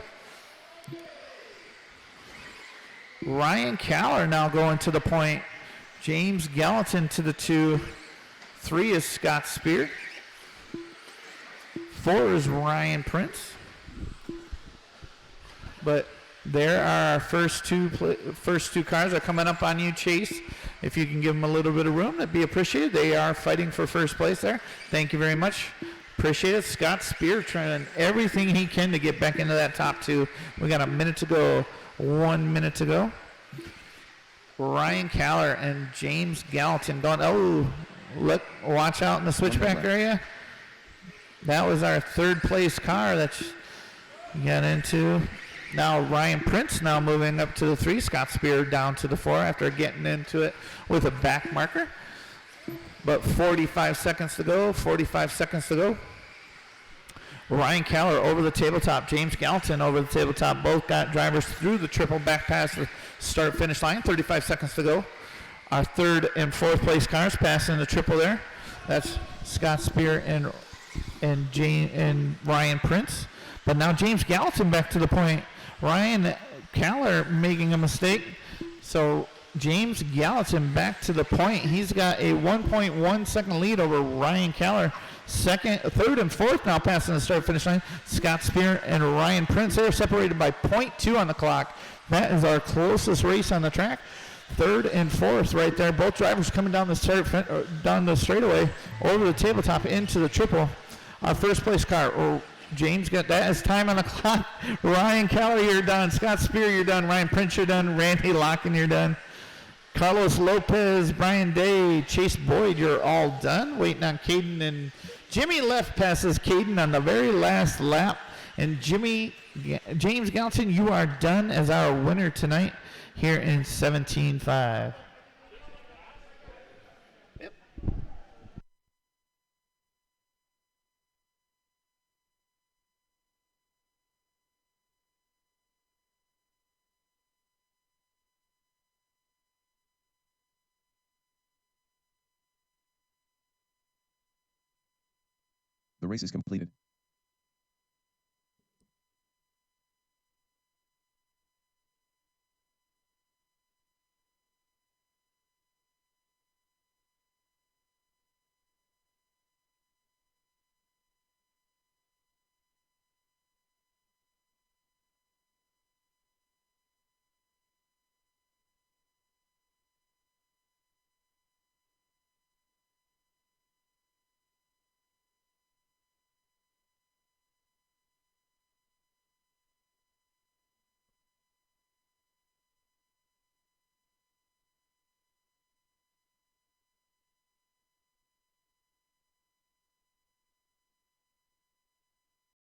Ryan Caller now going to the point. James Gallatin to the 2. 3 is Scott Spear. 4 is Ryan Prince. But there are our first two cars are coming up on you, Chase. If you can give them a little bit of room, that'd be appreciated. They are fighting for first place there. Thank you very much. Appreciate it. Scott Spear trying everything he can to get back into that top 2. We got a minute to go. 1 minute to go. Ryan Caller and James Gallatin going. Oh, look! Watch out in the switchback area. That was our 3rd place car that got into. Now Ryan Prince now moving up to the 3. Scott Spear down to the 4 after getting into it with a back marker. But 45 seconds to go. 45 seconds to go. Ryan Caller over the tabletop. James Gallatin over the tabletop. Both got drivers through the triple back past the start-finish line. 35 seconds to go. Our 3rd and 4th place cars passing the triple there. That's Scott Spear and Ryan Prince. But now James Gallatin back to the point. Ryan Caller making a mistake. So James Gallatin back to the point. He's got a 1.1 second lead over Ryan Caller. 3rd and 4th now passing the start-finish line. Scott Spear and Ryan Prince. They're separated by 0.2 on the clock. That is our closest race on the track. 3rd and 4th right there. Both drivers coming down the straightaway over the tabletop into the triple. Our first place car. James got that as time on the clock. Ryan Caller, you're done. Scott Spear, you're done. Ryan Prince, you're done. Randy Locken, you're done. Carlos Lopez, Brian Day, Chase Boyd, you're all done. Waiting on Caden and Jimmy Left passes Caden on the very last lap. And James Gallatin, you are done as our winner tonight here in 17.5. The race is completed.